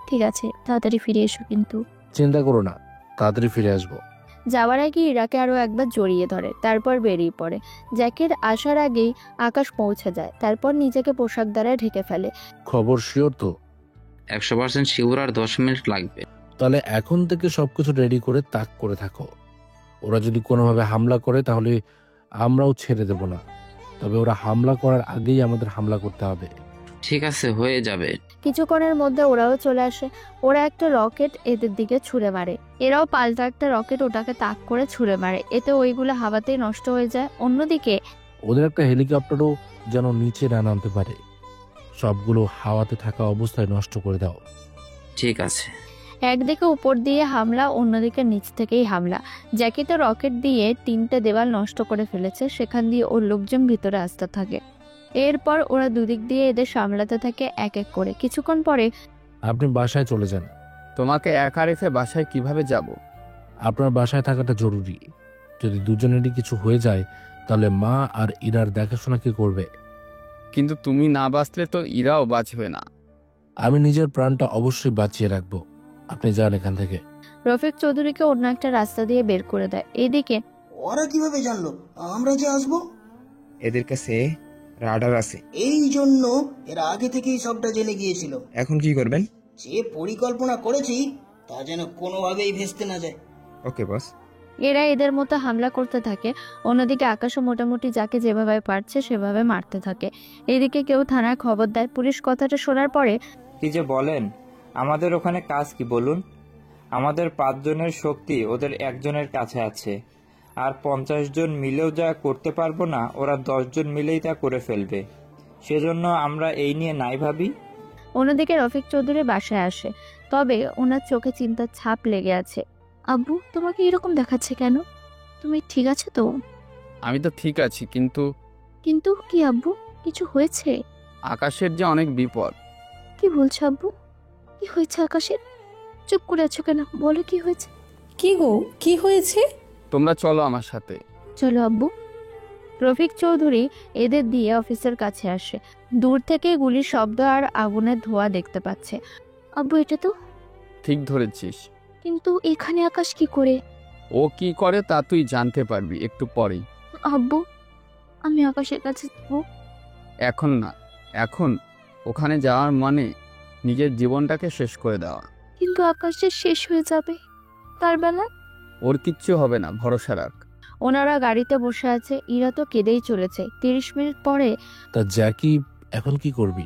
ঠিক আছে, তাড়াতাড়ি ফিরে এসো কিন্তু। চিন্তা করো না, তাড়াতাড়ি ফিরে আসবো। যাওয়ার আগে ইরাকে আরও একবার জড়িয়ে ধরে, তারপর বেরিয়ে পড়ে। জ্যাকের আসার আগেই আকাশ পৌঁছে যায়, তারপর নিজেকে পোশাক দ্বারা ঢেকে ফেলে। খবর শিওর তো? 100% শিওর, আর 10 মিনিট লাগবে। তাহলে এখন থেকে সবকিছু রেডি করে তাক করে থাকো। ওরা যদি কোনোভাবে হামলা করে তাহলে আমরাও ছেড়ে দেব না, তবে ওরা হামলা করার আগেই আমাদের হামলা করতে হবে। ঠিক আছে, হয়ে যাবে। কিছুক্ষণের মধ্যে ওরাও চলে আসে। ওরা একটা রকেট এদের দিকে ছুঁড়ে মারে, এরাও পাল্টা একটা রকেট ওটাকে তাক করে ছুঁড়ে মারে, এতে ওইগুলো হাওয়াতেই নষ্ট হয়ে যায়। অন্যদিকে ওদের একটা হেলিকপ্টারও যেন নিচে না নামতে পারে, সবগুলো হাওয়াতে থাকা অবস্থায় নষ্ট করে দাও। ঠিক আছে। একদিকে উপর দিয়ে হামলা, অন্যদিকে নিচ থেকেই হামলা। জ্যাকি তো রকেট দিয়ে 3টে দেওয়াল নষ্ট করে ফেলেছে, সেখান দিয়ে ওর লোকজন ভিতরে আসতে থাকে। এরপর ওরা দুদিক দিয়ে এদের সামলাতে থাকে এক এক করে। কিছুক্ষণ পরে আপনি বাসায় চলে যান। তোমাকে একা রেখে বাসায় কিভাবে যাব? আপনার বাসায় থাকাটা জরুরি। যদি দুজনেরই কিছু হয়ে যায় তাহলে মা আর ইরার দেখাশোনা কি করবে? কিন্তু তুমি না বাঁচলে তো ইরাও বাঁচবে না। আমি নিজের প্রাণটা অবশ্যই বাঁচিয়ে রাখবো। আপনি যান এখান থেকে। রফিক চৌধুরীকে অন্য একটা রাস্তা দিয়ে বের করে দেয়। এদিকে ওরা কিভাবে জানলো আমরা যে আসবো? এদের কাছে রাডার আছে, এই জন্য এরা আগে থেকেই সবটা জেনে গিয়েছিল। এখন কি করবেন? যে পরিকল্পনা করেছি তা যেন কোনোভাবেই ভেস্তে না যায়। ওকে বস। এরা এদের মতো হামলা করতে থাকে। অন্যদিকে আকাশও মোটামুটি যাকে যেভাবে পারছে সেভাবে মারতে থাকে। এদিকে কেউ থানায় খবর দেয়। পুলিশ কথাটা শোনার পরে, কি যে বলেন, আমাদের ওখানে কাজ কি বলুন? আমাদের 5 জনের শক্তি ওদের একজনের কাছে আছে, আর 50 জন মিলেও যা করতে পারবো না ওরা 10 জন মিলেই তা করে ফেলবে। সেজন্য আমরা এই নিয়ে নাই ভাবি। অন্যদিকে রফিক চৌধুরী বাসায় আসে, তবে ওনার চোখে চিন্তার ছাপ লেগে আছে। আব্বু, তোমাকে এরকম দেখাচ্ছে কেন? তুমি ঠিক আছে তো? আমি তো ঠিক আছি, কিন্তু কিন্তু কি আব্বু, কিছু হয়েছে? আকাশের যে অনেক বিপদ। কি বলছো আব্বু? কি হয়েছে আকাশের? চুপ করে আছো কেন? বলো কি হয়েছে। কি গো, কি হয়েছে? তোমরা চলো আমার সাথে। চলো আব্বু। রফিক চৌধুরী এদের দিয়ে অফিসের কাছে আসে। দূর থেকে গুলির শব্দ আর আগুনের ধোঁয়া দেখতে পাচ্ছে। আব্বু, এটা তো ঠিক ধরেছিস, কিন্তু এখানে আকাশ কি করে? ও কি করে তা তুই জানতে পারবি একটু পরেই। আব্বু, আমি আকাশের কাছে যাবো। এখন না, এখন ওখানে যাওয়ার মানে নিজের জীবনটাকে শেষ করে দেওয়া। কিন্তু আকাশ যে শেষ হয়ে যাবে তার বেলা। ওর কিচ্ছু হবে না, ভরসা রাখ। ওনারা গাড়িতে বসে আছে। ইরা তো কেঁদেই চলেছে। 30 মিনিট পরে, তা জ্যাকি এখন কি করবি?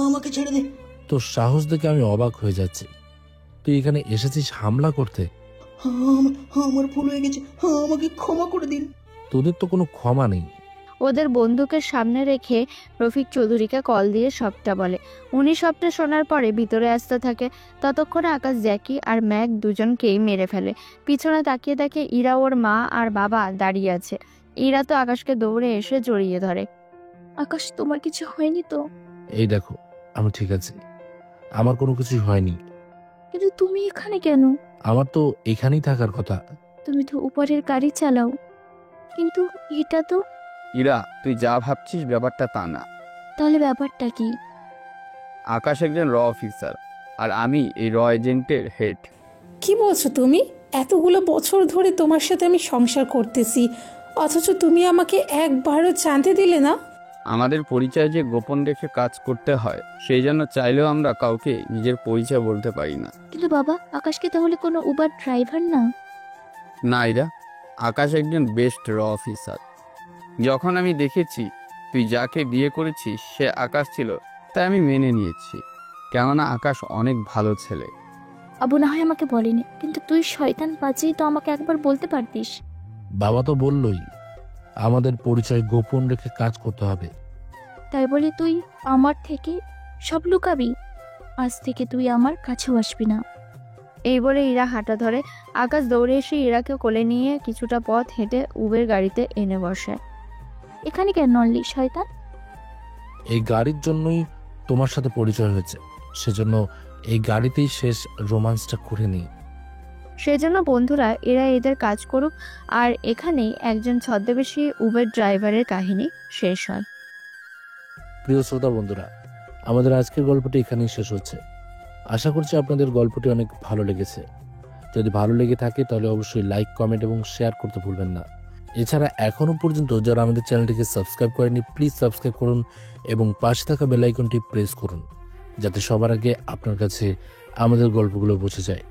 আমাকে ছেড়ে দে। তোর সাহস দেখে আমি অবাক হয়ে যাচ্ছি। তুই এখানে এসেছিস হামলা করতে? আমার ভুল হয়ে গেছে, আমাকে ক্ষমা করে দিন। তোদের তো কোনো ক্ষমা নেই। ওদের বন্দুকের সামনে রেখে রফিক চৌধুরীকে কল দিয়ে সবটা বলে। উনি সবটা শোনার পরে ভিতরে আসতে থাকে। ততক্ষণে আকাশ জ্যাকি আর ম্যাক দুজনকেই মেরে ফেলে। পিছনে তাকিয়ে দেখে ইরা ওর মা আর বাবা দাঁড়িয়ে আছে। ইরা তো আকাশকে দৌড়ে এসে জড়িয়ে ধরে। আকাশ, তোমার কিছু হয়নি তো? এই দেখো, আমি ঠিক আছি, আমার কোনো কিছু হয়নি। কিন্তু তুমি এখানে কেন? আমার তো এখানেই থাকার কথা। তুমি তো উপরের গাড়ি চালাও, কিন্তু এটা তো। ইরা, তুই যা ভাবছিস ব্যাপারটা তা না। তাহলে ব্যাপারটা কি? আকাশ একজন র অফিসার, আর আমি এই র এজেন্টের হেড। কি বলছো তুমি? এতগুলো বছর ধরে তোমার সাথে আমি সংসার করতেছি, অথচ তুমি আমাকে একবারও জানতে দিলে না। আমাদের পরিচয় যে গোপন রেখে কাজ করতে হয়, সেই জন্য চাইলেও আমরা কাউকে নিজের পরিচয় বলতে পারি না। কিন্তু বাবা, আকাশ কি তাহলে কোনো উবার ড্রাইভার না? না ইরা, আকাশ একজন বেস্ট র অফিসার। যখন আমি দেখেছি তুই যাকে বিয়ে করেছিস সে আকাশ ছিল, তাই আমি মেনে নিয়েছি, কেননা আকাশ অনেক ভালো ছেলে। আবু না হয় আমাকে বলেনি, কিন্তু তুই শয়তান বাজিয়ে তো আমাকে একবার বলতে পারতিস। বাবা তো বললই, আমাদের পরিচয় গোপন রেখে কাজ করতে হবে। তাই বলে তুই আমার থেকে সব লুকাবি? আজ থেকে তুই আমার কাছেও আসবি না। এই বলে ইরা হাঁটা ধরে। আকাশ দৌড়ে এসে ইরাকে কোলে নিয়ে কিছুটা পথ হেঁটে উবের গাড়িতে এনে বসে। এখানে কেন আনলি শয়তান? এই গাড়ির জন্যই তোমার সাথে পরিচয় হয়েছে, সেজন্য এই গাড়িতেই শেষ রোমান্সটা করে নিই। সেজন্য বন্ধুরা, এরা এদের কাজ করুক, আর এখানেই একজন ছদ্মবেশী উবের ড্রাইভারের কাহিনী শেষ হয়। প্রিয় শ্রোতা বন্ধুরা, আমাদের আজকের গল্পটি এখানেই শেষ হচ্ছে। আশা করছি আপনাদের গল্পটি অনেক ভালো লেগেছে। যদি ভালো লেগে থাকে তাহলে অবশ্যই লাইক, কমেন্ট এবং শেয়ার করতে ভুলবেন না। এছাড়া এখনও পর্যন্ত যারা আমাদের চ্যানেলটিকে সাবস্ক্রাইব করেনি প্লিজ সাবস্ক্রাইব করুন এবং পাশে থাকা বেল আইকনটি প্রেস করুন, যাতে সবার আগে আপনার কাছে আমাদের গল্পগুলো পৌঁছে যায়।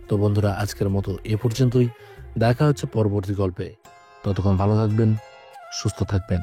তো বন্ধুরা, আজকের মতো এ পর্যন্তই। দেখা হচ্ছে পরবর্তী গল্পে। ততক্ষণ ভালো থাকবেন, সুস্থ থাকবেন।